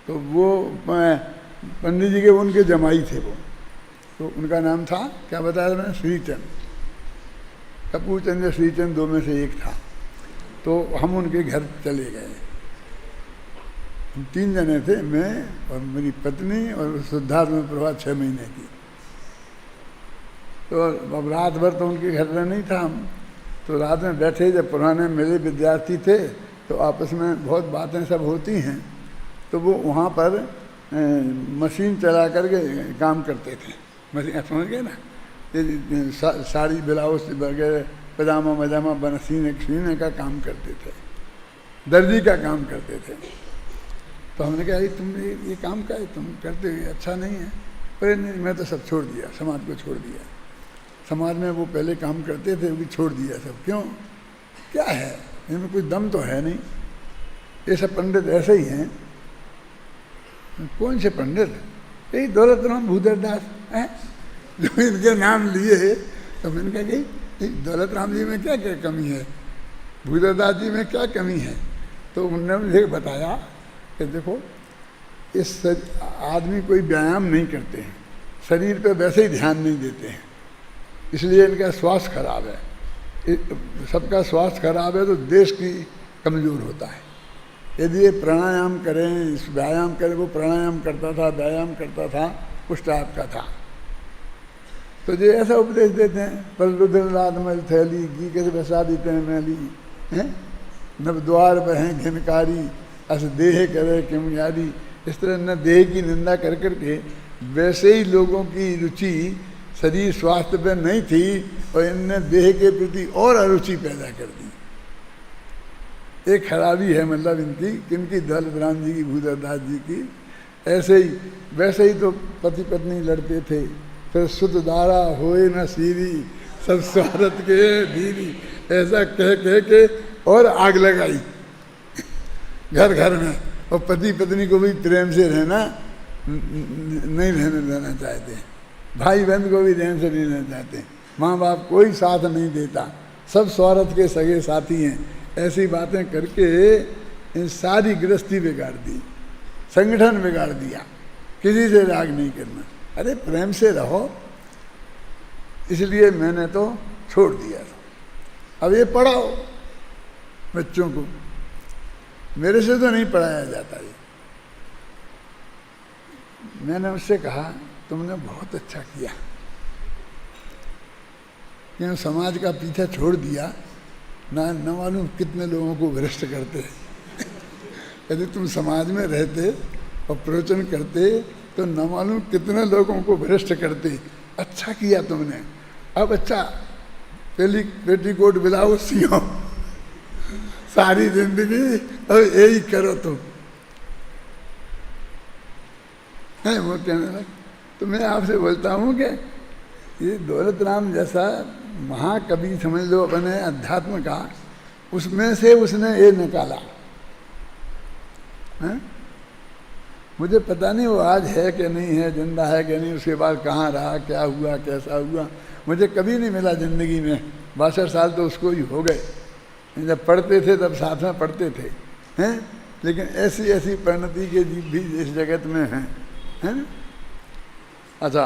तो वो पंडित जी के उनके जमाई थे वो। तो उनका नाम था, क्या बताया मैंने, श्रीचंद। कपूरचंद या श्रीचंद, 2 में से एक था। तो हम उनके घर चले गए। हम 3 जने थे, मैं और मेरी पत्नी और शुद्धात्मा प्रभा 6 महीने की। तो अब रात भर तो उनके घर में नहीं था हम। तो रात में बैठे, जब पुराने मेरे विद्यार्थी थे तो आपस में बहुत बातें सब होती हैं। तो वो वहाँ पर मशीन चला करके काम करते थे। मशीन समझ गए ना, साड़ी ब्लाउज वगैरह, पजामा वजामा सीने का काम करते थे, दर्जी का काम करते थे। तो हमने कहा तुम ये काम का है, तुम करते हो, अच्छा नहीं है। पर नहीं, मैं तो सब छोड़ दिया, समाज को छोड़ दिया। समाज में वो पहले काम करते थे, वो भी छोड़ दिया सब। क्यों, क्या है इनमें, कोई दम तो है नहीं। ये सब पंडित ऐसे ही हैं। कौन से पंडित, यही दौलत राम भूदरदास हैं जो इनके नाम लिए। तो मैंने कहा कि दौलत राम जी में क्या क्या कमी है, भूदरदास जी में क्या कमी है। तो उन्होंने मुझे बताया कि देखो, इस आदमी कोई व्यायाम नहीं करते हैं, शरीर पे वैसे ही ध्यान नहीं देते हैं, इसलिए इनका स्वास्थ्य खराब है। सबका स्वास्थ्य खराब है तो देश की कमज़ोर होता है। यदि ये प्राणायाम करें, व्यायाम करें, वो प्राणायाम करता था, व्यायाम करता था, उस टाइप का था। तो ये ऐसा उपदेश देते हैं, पर रुद्रनाथ मल थैली घी कैसे बसा देते हैं मैली हैं, नव द्वार बहें घिनकारी, अस देह करे किम यारी। इस तरह न देह की निंदा कर करके वैसे ही लोगों की रुचि शरीर स्वास्थ्य पे नहीं थी और इनने देह के प्रति और अरुचि पैदा कर दी। एक खराबी है मतलब इनकी, किनकी, दौलत राम जी की, भूदरदास जी की। ऐसे ही वैसे ही तो पति पत्नी लड़ते थे, फिर सुत दारा होए न सीरी, सब स्वार्थ के धीरी, ऐसा कह कह के और आग लगाई घर घर में। और पति पत्नी को भी प्रेम से रहना नहीं रहने देना चाहते, भाई बहन को भी प्रेम से नहीं रहना चाहते, माँ बाप कोई साथ नहीं देता, सब स्वार्थ के सगे साथी हैं। ऐसी बातें करके इन सारी गृहस्थी बिगाड़ दी, संगठन बिगाड़ दिया। किसी से राग नहीं करना, अरे प्रेम से रहो, इसलिए मैंने तो छोड़ दिया था। अब ये पढ़ाओ बच्चों को, मेरे से तो नहीं पढ़ाया जाता ये। मैंने उससे कहा तुमने बहुत अच्छा किया, क्यों समाज का पीछा छोड़ दिया, न मालूम कितने लोगों को भ्रष्ट करते। यदि तुम समाज में रहते और प्रवचन करते तो न मालूम कितने लोगों को भ्रष्ट करते। अच्छा किया तुमने, अब अच्छा पेटीकोट बिलाओ सियो, सारी जिंदगी अब यही करो तुम। है वो कहने लगा। तो मैं आपसे बोलता हूँ कि ये दौलत राम जैसा महाकवि समझ लो अपने अध्यात्म का, उसमें से उसने ये निकाला है? मुझे पता नहीं वो आज है कि नहीं है, जिंदा है कि नहीं, उसके बाद कहाँ रहा, क्या हुआ, कैसा हुआ, मुझे कभी नहीं मिला ज़िंदगी में। 62 साल तो उसको ही हो गए, जब पढ़ते थे तब साथ में पढ़ते थे हैं। लेकिन ऐसी ऐसी परिणति के जीव भी इस जगत में हैं, है ना। अच्छा,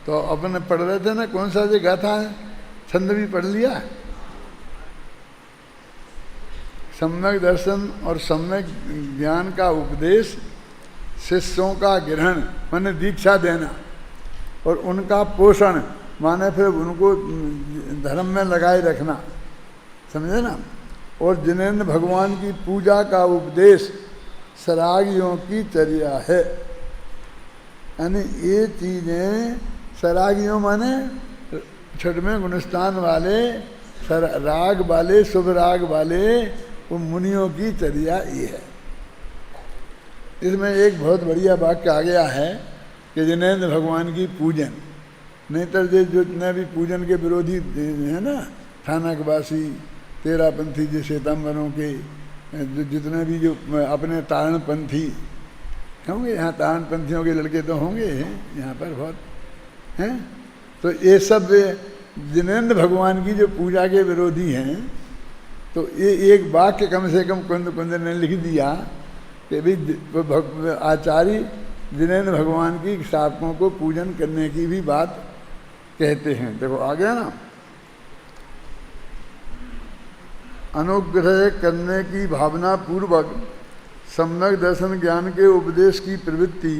तो अपने पढ़ रहे थे ना, कौन सा जो गाथा है, छंद भी पढ़ लिया। सम्यक दर्शन और सम्यक ज्ञान का उपदेश, शिष्यों का ग्रहण माने दीक्षा देना, और उनका पोषण माने फिर उनको धर्म में लगाए रखना, समझे ना। और जिनेंद्र भगवान की पूजा का उपदेश सरागियों की चर्या है। यानी ये चीज़ें सरागियों माने छठवें गुणस्थान वाले, राग वाले, शुभ राग वाले, वो मुनियों की चर्या ये है। इसमें एक बहुत बढ़िया वाक्य आ गया है कि जिनेंद्र भगवान की पूजन, नहीं तो जितने भी पूजन के विरोधी है ना, थानकवासी, तेरापंथी, जो श्वेतांबरों के जितने भी जो अपने तारणपंथी होंगे, यहाँ तारणपंथियों के लड़के तो होंगे यहाँ पर बहुत हैं, तो ये सब जिनेंद्र भगवान की जो पूजा के विरोधी हैं। तो ये एक वाक्य कम से कम कुंद ने लिख दिया कि भाई आचार्य जिनेंद्र भगवान की शावकों को पूजन करने की भी बात कहते हैं। देखो आ गया ना, अनुग्रह करने की भावना पूर्वक सम्यक दर्शन ज्ञान के उपदेश की प्रवृत्ति,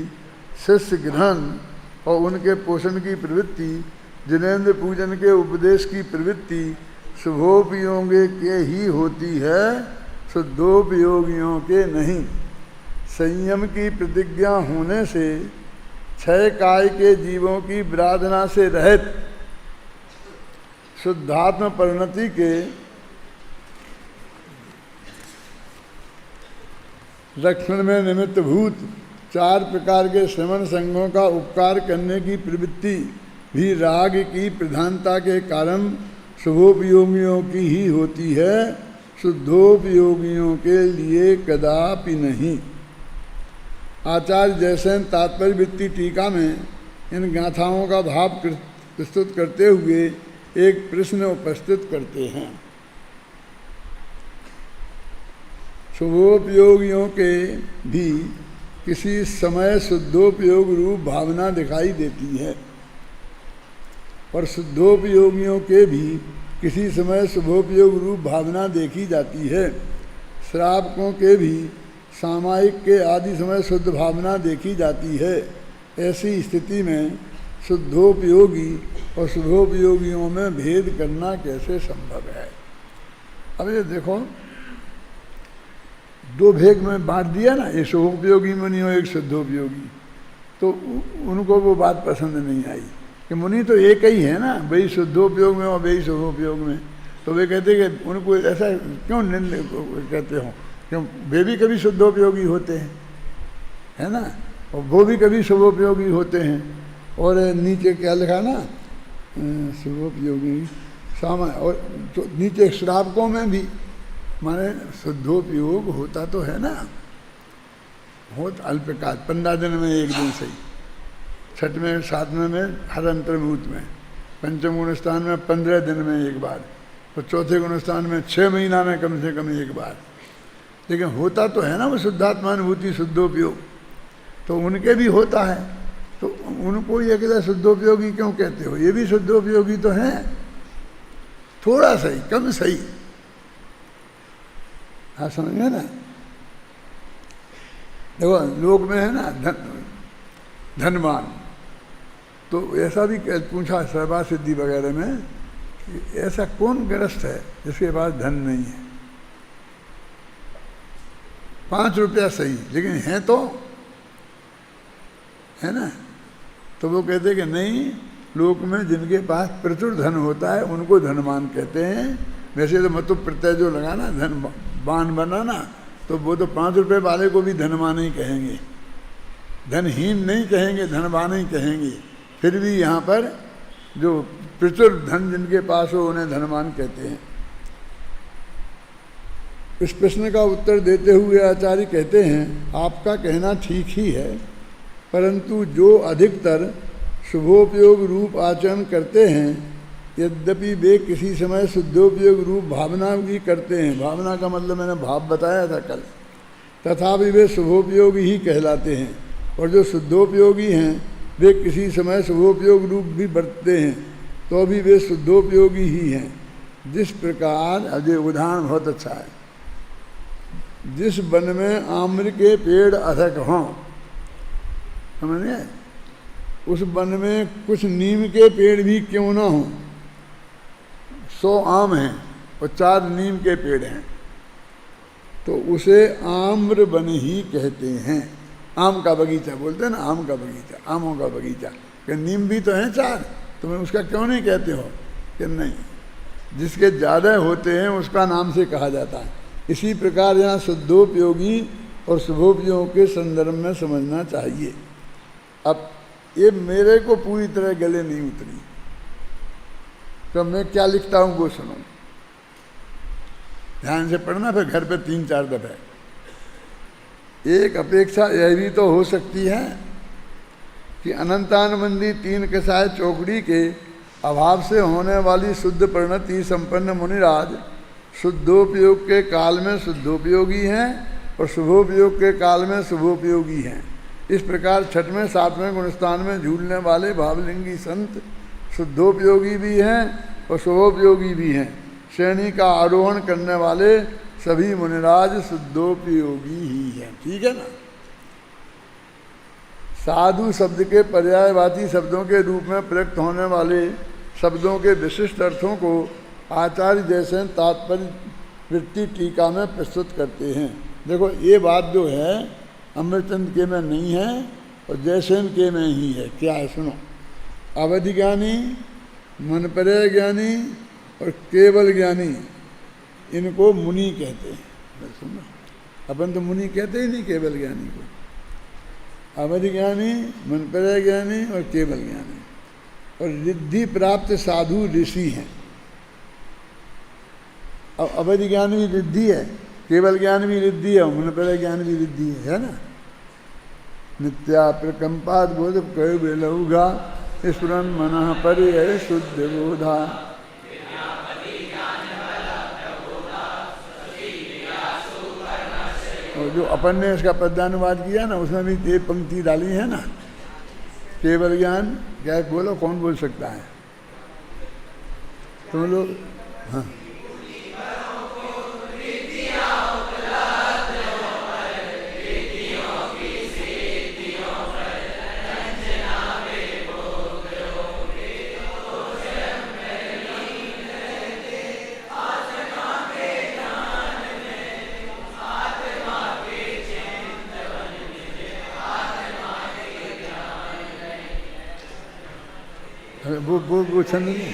शिष्य ग्रहण और उनके पोषण की प्रवृत्ति, जिनेंद्र पूजन के उपदेश की प्रवृत्ति शुभोपयोगी के ही होती है, शुद्धोपयोगियों के नहीं। संयम की प्रतिज्ञा होने से क्षय काय के जीवों की विराधना से रहित शुद्धात्म परिणति के रक्षण में निमित्त भूत 4 प्रकार के श्रवण संगों का उपकार करने की प्रवृत्ति भी राग की प्रधानता के कारण शुभोपयोगियों की ही होती है, शुद्धोपयोगियों के लिए कदापि नहीं। आचार्य जयसेन तात्पर्य वृत्ति टीका में इन गाथाओं का भाव प्रस्तुत करते हुए एक प्रश्न उपस्थित करते हैं। शुभोपयोगियों के भी किसी समय शुद्धोपयोग रूप भावना दिखाई देती है, और शुद्धोपयोगियों के भी किसी समय शुभोपयोग रूप भावना देखी जाती है। श्रावकों के भी सामायिक के आदि समय शुद्ध भावना देखी जाती है। ऐसी स्थिति में शुद्धोपयोगी और शुभोपयोगियों में भेद करना कैसे संभव है। अब ये देखो, 2 भेग में बांट दिया ना, ये शुभोपयोगी मुनि हो, एक शुद्धोपयोगी। तो उनको वो बात पसंद नहीं आई कि मुनि तो एक ही है ना, वही शुद्धोपयोग में और वही शुभोपयोग में। तो वे कहते कि उनको ऐसा क्यों निंद कहते हो, क्यों वे भी कभी शुद्धोपयोगी होते हैं, है ना, और वो भी कभी शुभोपयोगी होते हैं। और नीचे क्या लिखा ना, शुभोपयोगी सामा, और तो नीचे श्रावकों में भी माने शुद्धोपयोग होता तो है ना, बहुत अल्पकाल, 15 दिन में 1 दिन सही, 6वें 7वें में हर अंतर्भूत में, पंचम गुण स्थान में 15 दिन में 1 बार, तो चौथे गुणस्थान में 6 महीना में कम से कम एक बार। लेकिन होता तो है ना वो शुद्धात्मानुभूति शुद्धोपयोग, तो उनके भी होता है, तो उनको ये कहता शुद्धोपयोगी क्यों कहते हो? ये भी शुद्धोपयोगी तो हैं, थोड़ा सही, कम सही। हाँ समझ गए ना? देखो लोक में है ना धनवान, तो ऐसा भी पूछा सर्वा सिद्धि वगैरह में कि ऐसा कौन गृहस्थ है जिसके पास धन नहीं है? 5 रुपया सही, लेकिन है तो है ना? तो वो कहते कि नहीं, लोक में जिनके पास प्रचुर धन होता है उनको धनवान कहते हैं। वैसे तो मतलब प्रत्यय जो लगाना धनवान बनाना, तो वो तो 5 रुपये वाले को भी धनवान ही कहेंगे, धनहीन नहीं कहेंगे, धनवान ही कहेंगे। फिर भी यहाँ पर जो प्रचुर धन जिनके पास हो उन्हें धनवान कहते हैं। इस प्रश्न का उत्तर देते हुए आचार्य कहते हैं, आपका कहना ठीक ही है, परंतु जो अधिकतर शुभोपयोग रूप आचरण करते हैं, यद्यपि वे किसी समय शुद्धोपयोग रूप भावना भी करते हैं, भावना का मतलब मैंने भाव बताया था कल, तथापि वे शुभोपयोगी ही कहलाते हैं। और जो शुद्धोपयोगी हैं वे किसी समय शुभोपयोग रूप भी बरतते हैं, तो भी वे शुद्धोपयोगी ही हैं। जिस प्रकार, अब ये उदाहरण बहुत अच्छा है, जिस वन में आम्र के पेड़ अधिक हों, समझिए, उस वन में कुछ नीम के पेड़ भी क्यों ना हों, 100 आम हैं और 4 नीम के पेड़ हैं, तो उसे आम्र वन ही कहते हैं। आम का बगीचा बोलते हैं ना, आम का बगीचा, आमों का बगीचा। कि नीम भी तो हैं 4, तो मैं उसका क्यों नहीं कहते हो? कि नहीं, जिसके ज़्यादा होते हैं उसका नाम से कहा जाता है। इसी प्रकार यहाँ शुद्धोपयोगी और शुभोपयोग के संदर्भ में समझना चाहिए। अब ये मेरे को पूरी तरह गले नहीं उतरी, तो मैं क्या लिखता हूँ वो सुनो, ध्यान से पढ़ना, फिर घर पे 3-4 दफे। एक अपेक्षा यह भी तो हो सकती है कि अनंतानुबंधी 3 कसाय चौकड़ी के अभाव से होने वाली शुद्ध परिणति संपन्न मुनिराज शुद्धोपयोग के काल में शुद्धोपयोगी हैं और शुभोपयोग के काल में शुभोपयोगी हैं। इस प्रकार 6वें 7वें गुणस्थान में झूलने वाले भावलिंगी संत शुद्धोपयोगी भी हैं और शुभोपयोगी भी हैं। श्रेणी का आरोहण करने वाले सभी मुनिराज शुद्धोपयोगी ही हैं। ठीक है ना? साधु शब्द के पर्यायवाची शब्दों के रूप में प्रयुक्त होने वाले शब्दों के विशिष्ट अर्थों को आचार्य जैसे तात्पर्य वृत्ति टीका में प्रस्तुत करते हैं। देखो ये बात जो है अमृतचंद के में नहीं है और जयसेन के में ही है। क्या है सुनो, अवधि ज्ञानी, मनपर्य ज्ञानी और केवल ज्ञानी, इनको मुनि कहते हैं। सुनो, अपन तो मुनि कहते ही नहीं केवल ज्ञानी को। अवधि ज्ञानी, मनपर्य ज्ञानी और केवल ज्ञानी, और रिद्धि प्राप्त साधु ऋषि हैं। अब अवधि ज्ञान भी रिद्धि है, केवल ज्ञान भी रिद्धि है, मनपर्य ज्ञान भी रिद्धि है ना? नित्या प्रकंपाद बोध कय बेलौघा स्फुरन मनः परिहर शुद्ध बोधा। और जो अपन ने इसका पद्यानुवाद किया ना, उसमें भी एक पंक्ति डाली है ना, केवल ज्ञान। क्या बोलो, कौन बोल सकता है? तुम लोग? हाँ, वो छंद नहीं।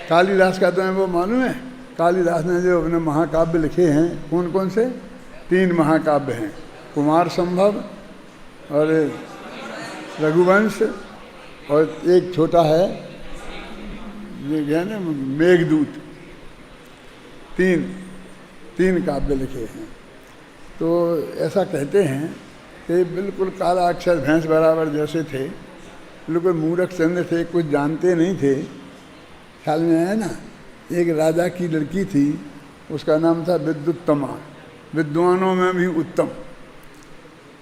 कालिदास का तुम्हें वो मालूम है? कालिदास ने जो अपने महाकाव्य लिखे हैं, कौन कौन से? 3 महाकाव्य हैं। कुमार संभव और रघुवंश और एक छोटा है ये क्या ना मेघदूत, तीन काव्य लिखे हैं। तो ऐसा कहते हैं कि बिल्कुल काला अक्षर भैंस बराबर जैसे थे, बिल्कुल मूर्ख चंद्र थे, कुछ जानते नहीं थे। ख्याल में आया ना, एक राजा की लड़की थी, उसका नाम था विद्युत्तमा, विद्वानों में भी उत्तम।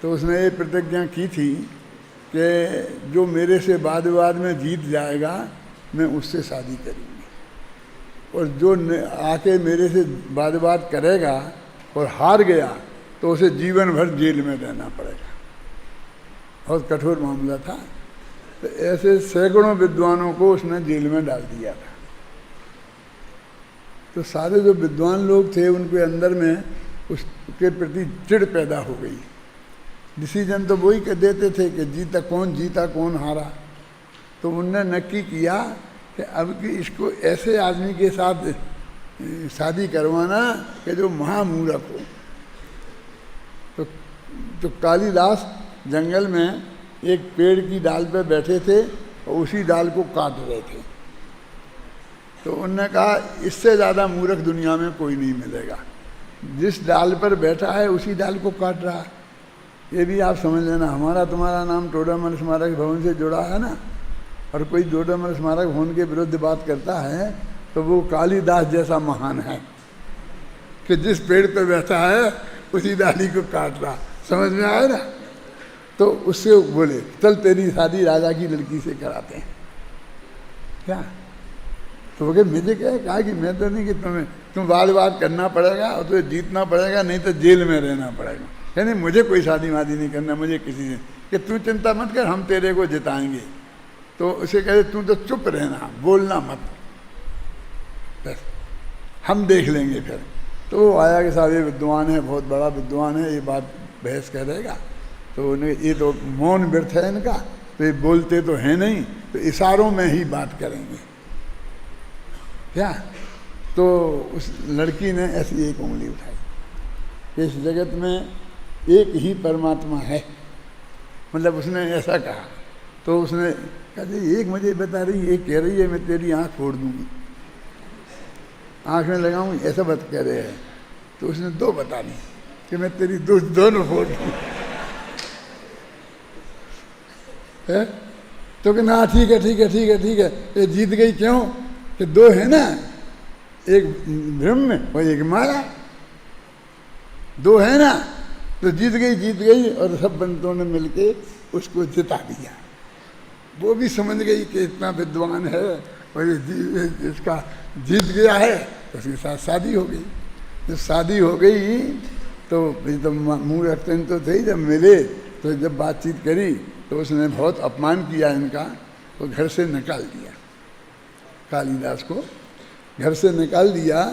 तो उसने ये प्रतिज्ञा की थी कि जो मेरे से वाद विवाद में जीत जाएगा मैं उससे शादी करूँगी, और जो आके मेरे से वाद विवाद करेगा और हार गया तो उसे जीवन भर जेल में रहना पड़ेगा। बहुत कठोर मामला था। तो ऐसे सैकड़ों विद्वानों को उसने जेल में डाल दिया था। तो सारे जो विद्वान लोग थे उनके अंदर में उसके प्रति चिढ़ पैदा हो गई। डिसीजन तो वही कर देते थे कि जीता कौन हारा। तो उनने नक्की किया कि अब कि इसको ऐसे आदमी के साथ शादी करवाना कि जो महामूर्ख हो। तो कालिदास जंगल में एक पेड़ की डाल पर बैठे थे और उसी डाल को काट रहे थे। तो उन्होंने कहा इससे ज़्यादा मूर्ख दुनिया में कोई नहीं मिलेगा, जिस डाल पर बैठा है उसी डाल को काट रहा। ये भी आप समझ लेना, हमारा तुम्हारा नाम टोडरमल स्मारक भवन से जुड़ा है ना, और कोई टोडरमल स्मारक भवन के विरुद्ध बात करता है तो वो कालिदास जैसा महान है कि जिस पेड़ पर बैठा है उसी डाली को काट रहा। समझ में आया ना? तो उससे बोले चल तेरी शादी राजा की लड़की से कराते हैं क्या। तो वो मुझे क्या कहा कि मैं तो नहीं, कि तुम वाद करना पड़ेगा और तुझे जीतना पड़ेगा, नहीं तो जेल में रहना पड़ेगा। यानी मुझे कोई शादी वादी नहीं करना, मुझे किसी से, कि तू चिंता मत कर, हम तेरे को जिताएंगे। तो उसे कहे तू तो चुप रहना, बोलना मत, बस हम देख लेंगे फिर। तो वो आया कि साहब ये विद्वान है, बहुत बड़ा विद्वान है, ये बात बहस करेगा। तो उन्हें ये तो मौन व्रत है इनका, तो ये बोलते तो हैं नहीं, तो इशारों में ही बात करेंगे क्या। तो उस लड़की ने ऐसी एक उंगली उठाई, इस जगत में एक ही परमात्मा है, मतलब उसने ऐसा कहा। तो उसने कहा एक मुझे बता रही, एक कह रही है मैं तेरी आँख फोड़ दूंगी, आँख में लगाऊंगी, ऐसा बात कह रहे हैं। तो उसने दो बता दी कि मैं तेरी दोनों फोड़ दूंगी। तो कि ना ठीक है, ये जीत गई। क्यों कि दो है ना, एक ब्रह्म और एक माया, दो है ना, तो जीत गई। और सब बंदों ने मिलके उसको जिता दिया। वो भी समझ गई कि इतना विद्वान है और इसका जीत गया है, तो उसके साथ शादी हो गई। जब शादी हो गई तो मुँह रखते तो थे, जब मिले तो जब बातचीत करी तो उसने बहुत अपमान किया इनका, तो घर से निकाल दिया। कालिदास को घर से निकाल दिया।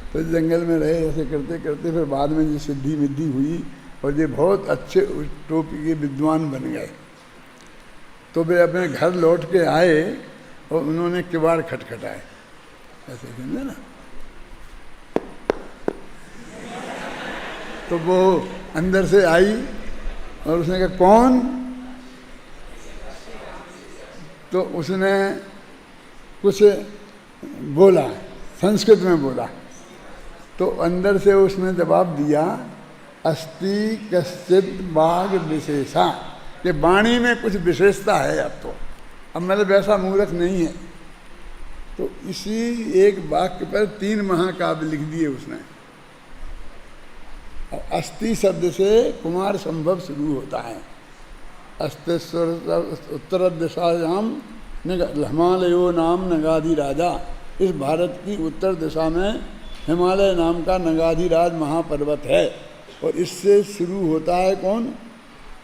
तो जंगल में रहे ऐसे करते करते, फिर बाद में ये सिद्धि विद्धि हुई और ये बहुत अच्छे टोपी के विद्वान बन गए। तो वे अपने घर लौट के आए और उन्होंने किवाड़ खटखटाए, ऐसे समझे ना। तो वो अंदर से आई और उसने कहा कौन। तो उसने कुछ बोला, संस्कृत में बोला। तो अंदर से उसने जवाब दिया अस्ति कश्चित बाग विशेषा, कि वाणी में कुछ विशेषता है। अब मतलब वैसा मूर्ख नहीं है। तो इसी एक वाक्य पर 3 महाकाव्य लिख दिए उसने। और अस्ति शब्द से कुमार संभव शुरू होता है। अस्तेश्वर उत्तर दिशायाम हिमालयो नाम नगाधि राजा। इस भारत की उत्तर दिशा में हिमालय नाम का नगाधिराज महापर्वत है, और इससे शुरू होता है कौन,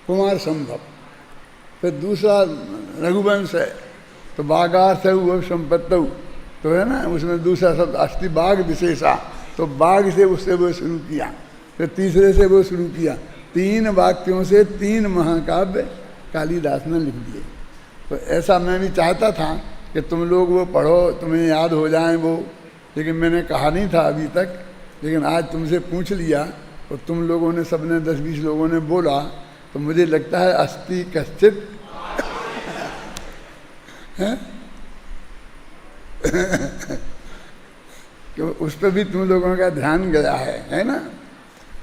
कुमार संभव। फिर दूसरा रघुवंश है, तो बागार्थ है संपत्तु, तो है ना, उसमें दूसरा शब्द अस्ति बाघ विशेषा, तो बाघ से उससे वो शुरू किया। फिर तीसरे से वो शुरू किया। 3 वाक्यों से 3 महाकाव्य कालिदास ने लिख दिए। तो ऐसा मैं भी चाहता था कि तुम लोग वो पढ़ो, तुम्हें याद हो जाए वो, लेकिन मैंने कहा नहीं था अभी तक। लेकिन आज तुमसे पूछ लिया और तुम लोगों ने सबने 10-20 लोगों ने बोला तो मुझे लगता है अस्ति कश्चित है कि उस पर भी तुम लोगों का ध्यान गया है ना।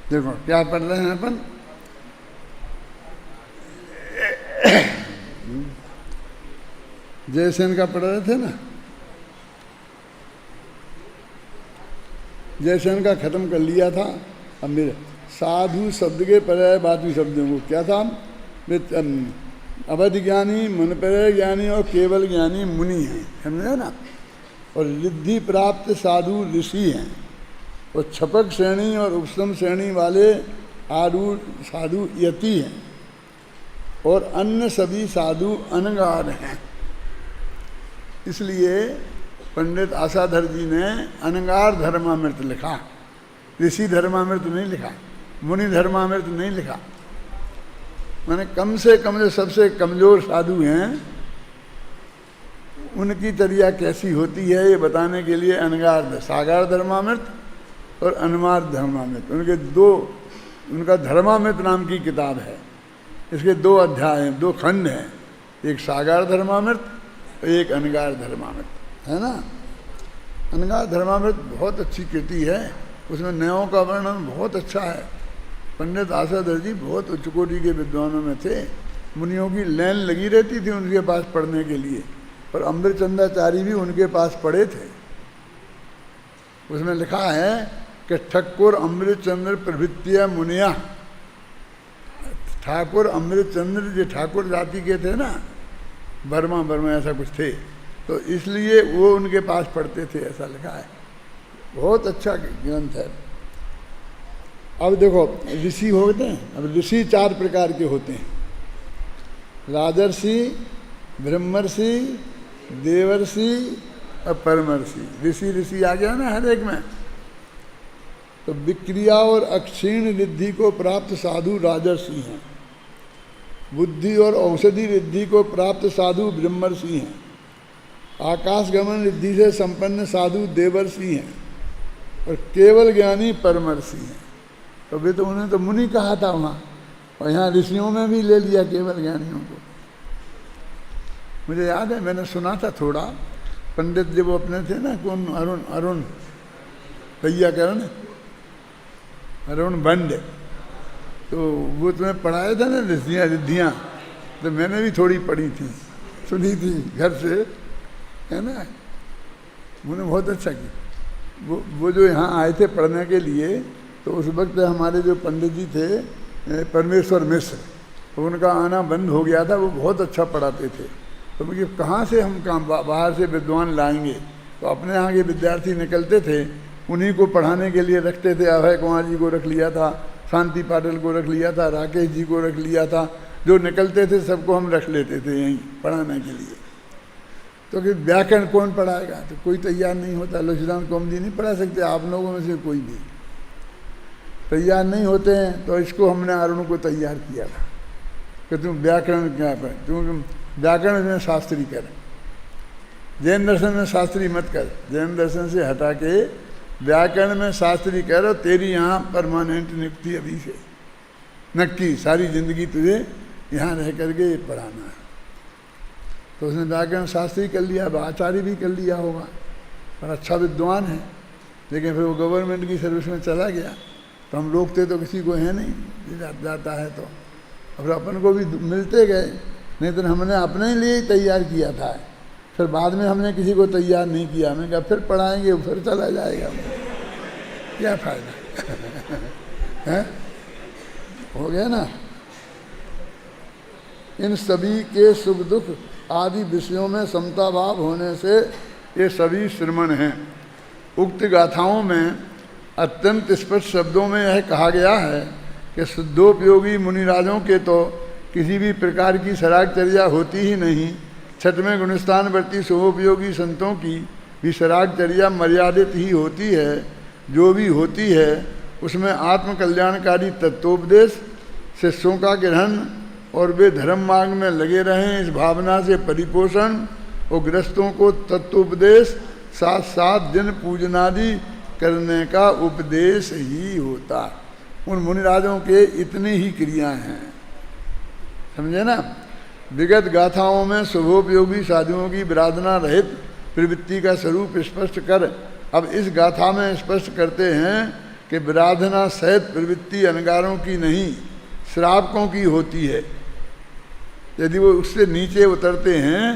देखो क्या पढ़ रहे हैं अपन, जयसेन का पढ़ रहे थे ना, जयसेन का खत्म कर लिया था। अब मेरे साधु शब्द के पर्यायवाची शब्दों को क्या था, अवधि ज्ञानी, मन पर्याय ज्ञानी और केवल ज्ञानी मुनि हैं, समझे ना। और रिद्धि प्राप्त साधु ऋषि हैं, और छपक श्रेणी और उपसम श्रेणी वाले आरूढ़ साधु यति हैं, और अन्य सभी साधु अनगार हैं। इसलिए पंडित आशाधर जी ने अनगार धर्मामृत लिखा, ऋषि धर्मामृत नहीं लिखा, मुनि धर्मामृत नहीं लिखा। माने कम से कम जो सबसे कमजोर साधु हैं उनकी चर्या कैसी होती है ये बताने के लिए अनगार सागार धर्मामृत और अनमार धर्मामृत, उनके दो, उनका धर्मामृत नाम की किताब है। इसके 2 अध्याय हैं, 2 खंड हैं, एक सागार धर्मामृत और एक अनगार धर्मामृत, है ना। अनगार धर्मामृत बहुत अच्छी कृति है, उसमें न्यायों का वर्णन बहुत अच्छा है। पंडित आशाधर जी बहुत उच्च कोटि के विद्वानों में थे, मुनियों की लाइन लगी रहती थी उनके पास पढ़ने के लिए, और अमृतचंद्राचार्य भी उनके पास पढ़े थे। उसमें लिखा है कि ठक्कुर अमृतचंद्र प्रभृत्या मुनिया, ठाकुर अमृतचंद्र जो ठाकुर जाति के थे ना, बर्मा ऐसा कुछ थे, तो इसलिए वो उनके पास पढ़ते थे, ऐसा लिखा है। बहुत अच्छा ग्रंथ है। अब देखो ऋषि होते हैं, अब ऋषि 4 प्रकार के होते हैं, राजर्षि, ब्रह्मर्षि, देवर्षि और परमर्षि। ऋषि आ गया ना हर एक में। तो विक्रिया और अक्षीण रिद्धि को प्राप्त साधु राजर्षि हैं, बुद्धि और औषधि रिद्धि को प्राप्त साधु ब्रह्मर्षि हैं, आकाशगमन रिद्धि से संपन्न साधु देवर्षि हैं, और केवल ज्ञानी परमर्षि हैं। तो वे तो उन्हें तो मुनि कहा था वहाँ, और यहाँ ऋषियों में भी ले लिया केवल ज्ञानियों को। मुझे याद है मैंने सुना था थोड़ा, पंडित जब वो अपने थे ना, कौन अरुण भैया कह रहे, अरुण बंड, तो वो तुम्हें पढ़ाया था ना रिद्धियाँ, तो मैंने भी थोड़ी पढ़ी थी, सुनी थी घर से, है ना। उन्होंने बहुत अच्छा किया। वो जो यहाँ आए थे पढ़ने के लिए, तो उस वक्त हमारे जो पंडित जी थे परमेश्वर मिश्र, तो उनका आना बंद हो गया था। वो बहुत अच्छा पढ़ाते थे। तो मुझे कहाँ से हम काम बाहर से विद्वान लाएंगे, तो अपने यहाँ के विद्यार्थी निकलते थे, उन्हीं को पढ़ाने के लिए रखते थे। अभय कुमार जी को रख लिया था, शांति पाटिल को रख लिया था, राकेश जी को रख लिया था। जो निकलते थे सबको हम रख लेते थे यहीं पढ़ाने के लिए। तो कि व्याकरण कौन पढ़ाएगा, तो कोई तैयार नहीं होता। लक्ष्मण कौमदी नहीं पढ़ा सकते, आप लोगों में से कोई भी तैयार नहीं होते हैं। तो इसको हमने अरुण को तैयार किया था कि तुम व्याकरण क्या पढ़, तुम व्याकरण में शास्त्री कर, जैन दर्शन में शास्त्री मत कर, जैन दर्शन से हटा के व्याकरण में शास्त्री कर, और तेरी यहाँ परमानेंट नियुक्ति अभी से नक्की, सारी जिंदगी तुझे यहाँ रह करके ये पढ़ाना है। तो उसने व्याकरण शास्त्री कर लिया, अब आचार्य भी कर लिया होगा, और अच्छा विद्वान है। लेकिन फिर वो गवर्नमेंट की सर्विस में चला गया, तो हम रोकते तो किसी को है नहीं, जाता है तो अब अपन को भी मिलते गए, नहीं तो हमने अपने लिए ही तैयार किया था। फिर बाद में हमने किसी को तैयार नहीं किया, हमने कहा फिर पढ़ाएंगे, फिर चला जाएगा, क्या फायदा है। हो गया ना। इन सभी के सुख दुख आदि विषयों में समता भाव होने से ये सभी श्रमण हैं। उक्त गाथाओं में अत्यंत स्पष्ट शब्दों में यह कहा गया है कि शुद्धोपयोगी मुनिराजों के तो किसी भी प्रकार की सरागचर्या होती ही नहीं। छठ में गुणस्थानवर्ती शुभोपयोगी संतों की भी सरागचर्या मर्यादित ही होती है। जो भी होती है उसमें आत्मकल्याणकारी तत्वोपदेश, शिष्यों का ग्रहण और वे धर्म मार्ग में लगे रहें इस भावना से परिपोषण, और गृहस्थों को तत्वोपदेश साथ साथ दिन पूजनादि करने का उपदेश ही होता। उन मुनिराजों के इतनी ही क्रियाएं हैं, समझे ना। विगत गाथाओं में शुभोपयोगी साधुओं की विराधना रहित प्रवृत्ति का स्वरूप स्पष्ट कर अब इस गाथा में स्पष्ट करते हैं कि विराधना सहित प्रवृत्ति अनगारों की नहीं श्रावकों की होती है। यदि वो उससे नीचे उतरते हैं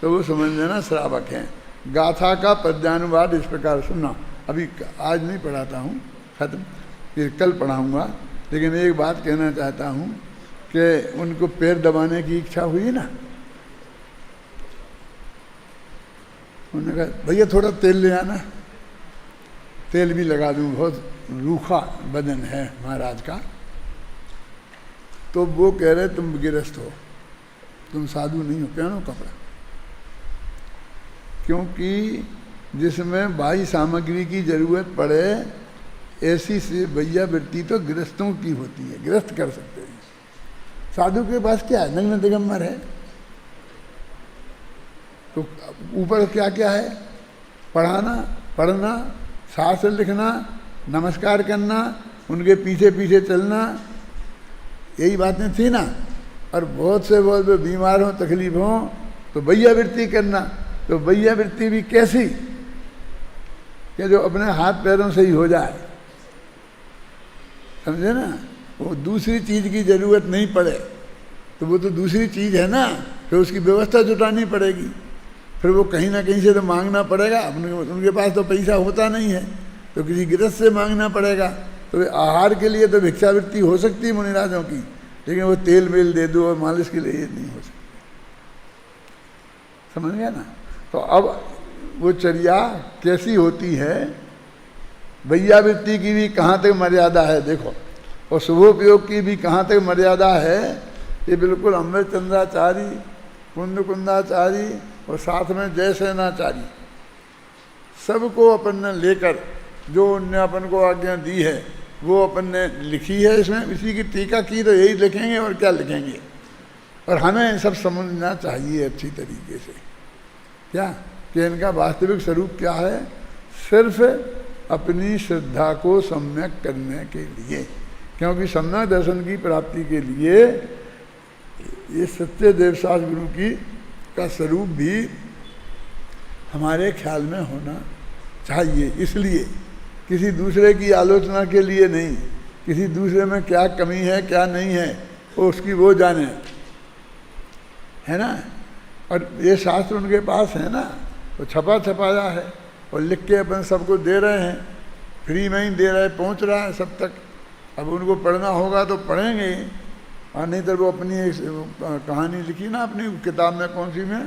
तो वो समझ लेना श्रावक हैं। गाथा का पद्यानुवाद इस प्रकार सुनना, अभी आज नहीं पढ़ाता हूँ, खत्म, फिर कल पढ़ाऊँगा। लेकिन एक बात कहना चाहता हूँ कि उनको पैर दबाने की इच्छा हुई ना, उन्होंने कहा भैया थोड़ा तेल ले आना, तेल भी लगा दूँ, बहुत रूखा बदन है महाराज का। तो वो कह रहे तुम गिरस्थ हो, तुम साधु नहीं हो, पहनो कपड़ा। क्योंकि जिसमें बाह्य सामग्री की जरूरत पड़े ऐसी से भैया वृत्ति तो गृहस्थों की होती है, गृहस्थ कर सकते हैं। साधु के पास क्या है, नग्न दिगंबर है, तो ऊपर क्या क्या है, पढ़ना, शास्त्र लिखना, नमस्कार करना, उनके पीछे पीछे चलना, यही बातें थी ना। और बहुत से बहुत बीमार हों, तकलीफ हों तो भैया वृत्ति करना। तो भैया वृत्ति भी कैसी कि जो अपने हाथ पैरों से ही हो जाए, समझे ना। वो दूसरी चीज़ की जरूरत नहीं पड़े तो वो तो दूसरी चीज़ है ना, फिर उसकी व्यवस्था जुटानी पड़ेगी, फिर वो कहीं ना कहीं से तो मांगना पड़ेगा। उनके पास तो पैसा होता नहीं है तो किसी गृहस्थ से मांगना पड़ेगा। तो आहार के लिए तो भिक्षावृत्ति हो सकती है मुनिराजों की, लेकिन वो तेल मेल दे दो और मालिश के लिए ये नहीं हो सकती, समझ गया ना। तो अब वो चर्या कैसी होती है, भैयावृत्ति की भी कहाँ तक मर्यादा है देखो, और शुभोपयोग की भी कहाँ तक मर्यादा है। ये बिल्कुल अमृतचंद्राचारी, कुंदाचारी और साथ में जयसेनाचारी सबको अपन ने लेकर जो उनने अपन को आज्ञा दी है वो अपन ने लिखी है। इसमें इसी की टीका की तो यही लिखेंगे और क्या लिखेंगे। और हमें सब समझना चाहिए अच्छी तरीके से क्या कि इनका वास्तविक स्वरूप क्या है, सिर्फ अपनी श्रद्धा को सम्यक करने के लिए। क्योंकि सम्यक दर्शन की प्राप्ति के लिए ये सत्य देवशास्त्र गुरु की का स्वरूप भी हमारे ख्याल में होना चाहिए। इसलिए किसी दूसरे की आलोचना के लिए नहीं, किसी दूसरे में क्या कमी है क्या नहीं है वो उसकी वो जाने, है ना। और ये शास्त्र उनके पास है ना, वो छपाया है और लिख के अपन सबको दे रहे हैं, फ्री में ही दे रहे, पहुंच रहा है सब तक। अब उनको पढ़ना होगा तो पढ़ेंगे, और नहीं तो वो अपनी एक कहानी लिखी ना अपनी किताब में, कौन सी में,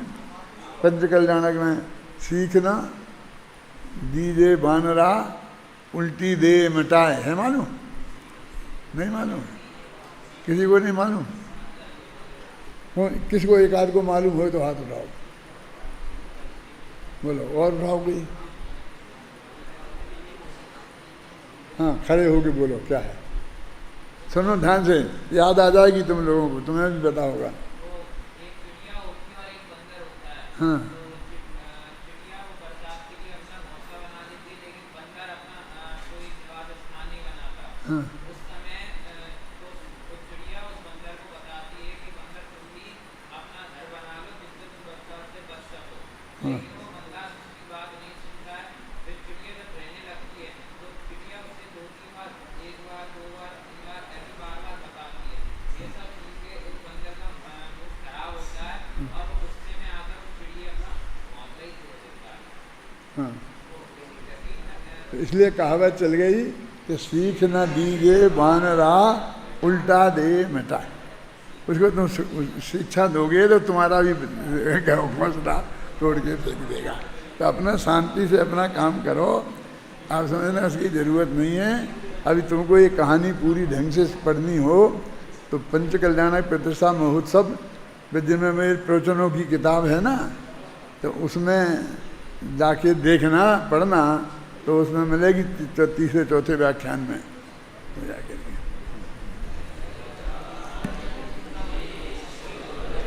पंचकल्याणक में, सीखना दीजे बानरा उल्टी दे मिटाए, है मालूम? नहीं मालूम? किसी को नहीं मालूम? किसको एक आध को मालूम हो तो हाथ उठाओ, बोलो। और उठाओ कोई, हाँ खड़े होके बोलो क्या है। सुनो ध्यान से, याद आ जाएगी तुम लोगों को, तुम्हें भी पता होगा। हाँ हाँ उस समय तो चिड़िया उस बंदर को बताती है कि बंदर तुम भी अपना घर बना लो जिससे तुम बच्चों से बच सको। लेकिन वो बंदर उसकी बात नहीं सुनता है। फिर चिड़िया जब रहने लगती है तो चिड़िया उसे एक बार दो बार तीन बार ऐसे बार बताती है। ये सब सुन के उस बंदर का मूड खराब होता है और वो गुस्से में आकर वो चिड़िया अपना हौसला ही तोड़ देता है। हाँ, इसलिए कहावत चल गई कि सीख न दीजे बानरा उल्टा दे मिटाए। उसको तुम शिक्षा दोगे तो तुम्हारा भी हौसला तोड़ के फेंक देगा। तो अपना शांति से अपना काम करो, आप समझना इसकी ज़रूरत नहीं है। अभी तुमको ये कहानी पूरी ढंग से पढ़नी हो तो पंचकल्याणक प्रतिष्ठा महोत्सव जिनमें मेरे प्रवचनों की किताब है ना, तो उसमें जाके देखना, पढ़ना, तो उसमें मिलेगी तीसरे चौथे व्याख्यान में।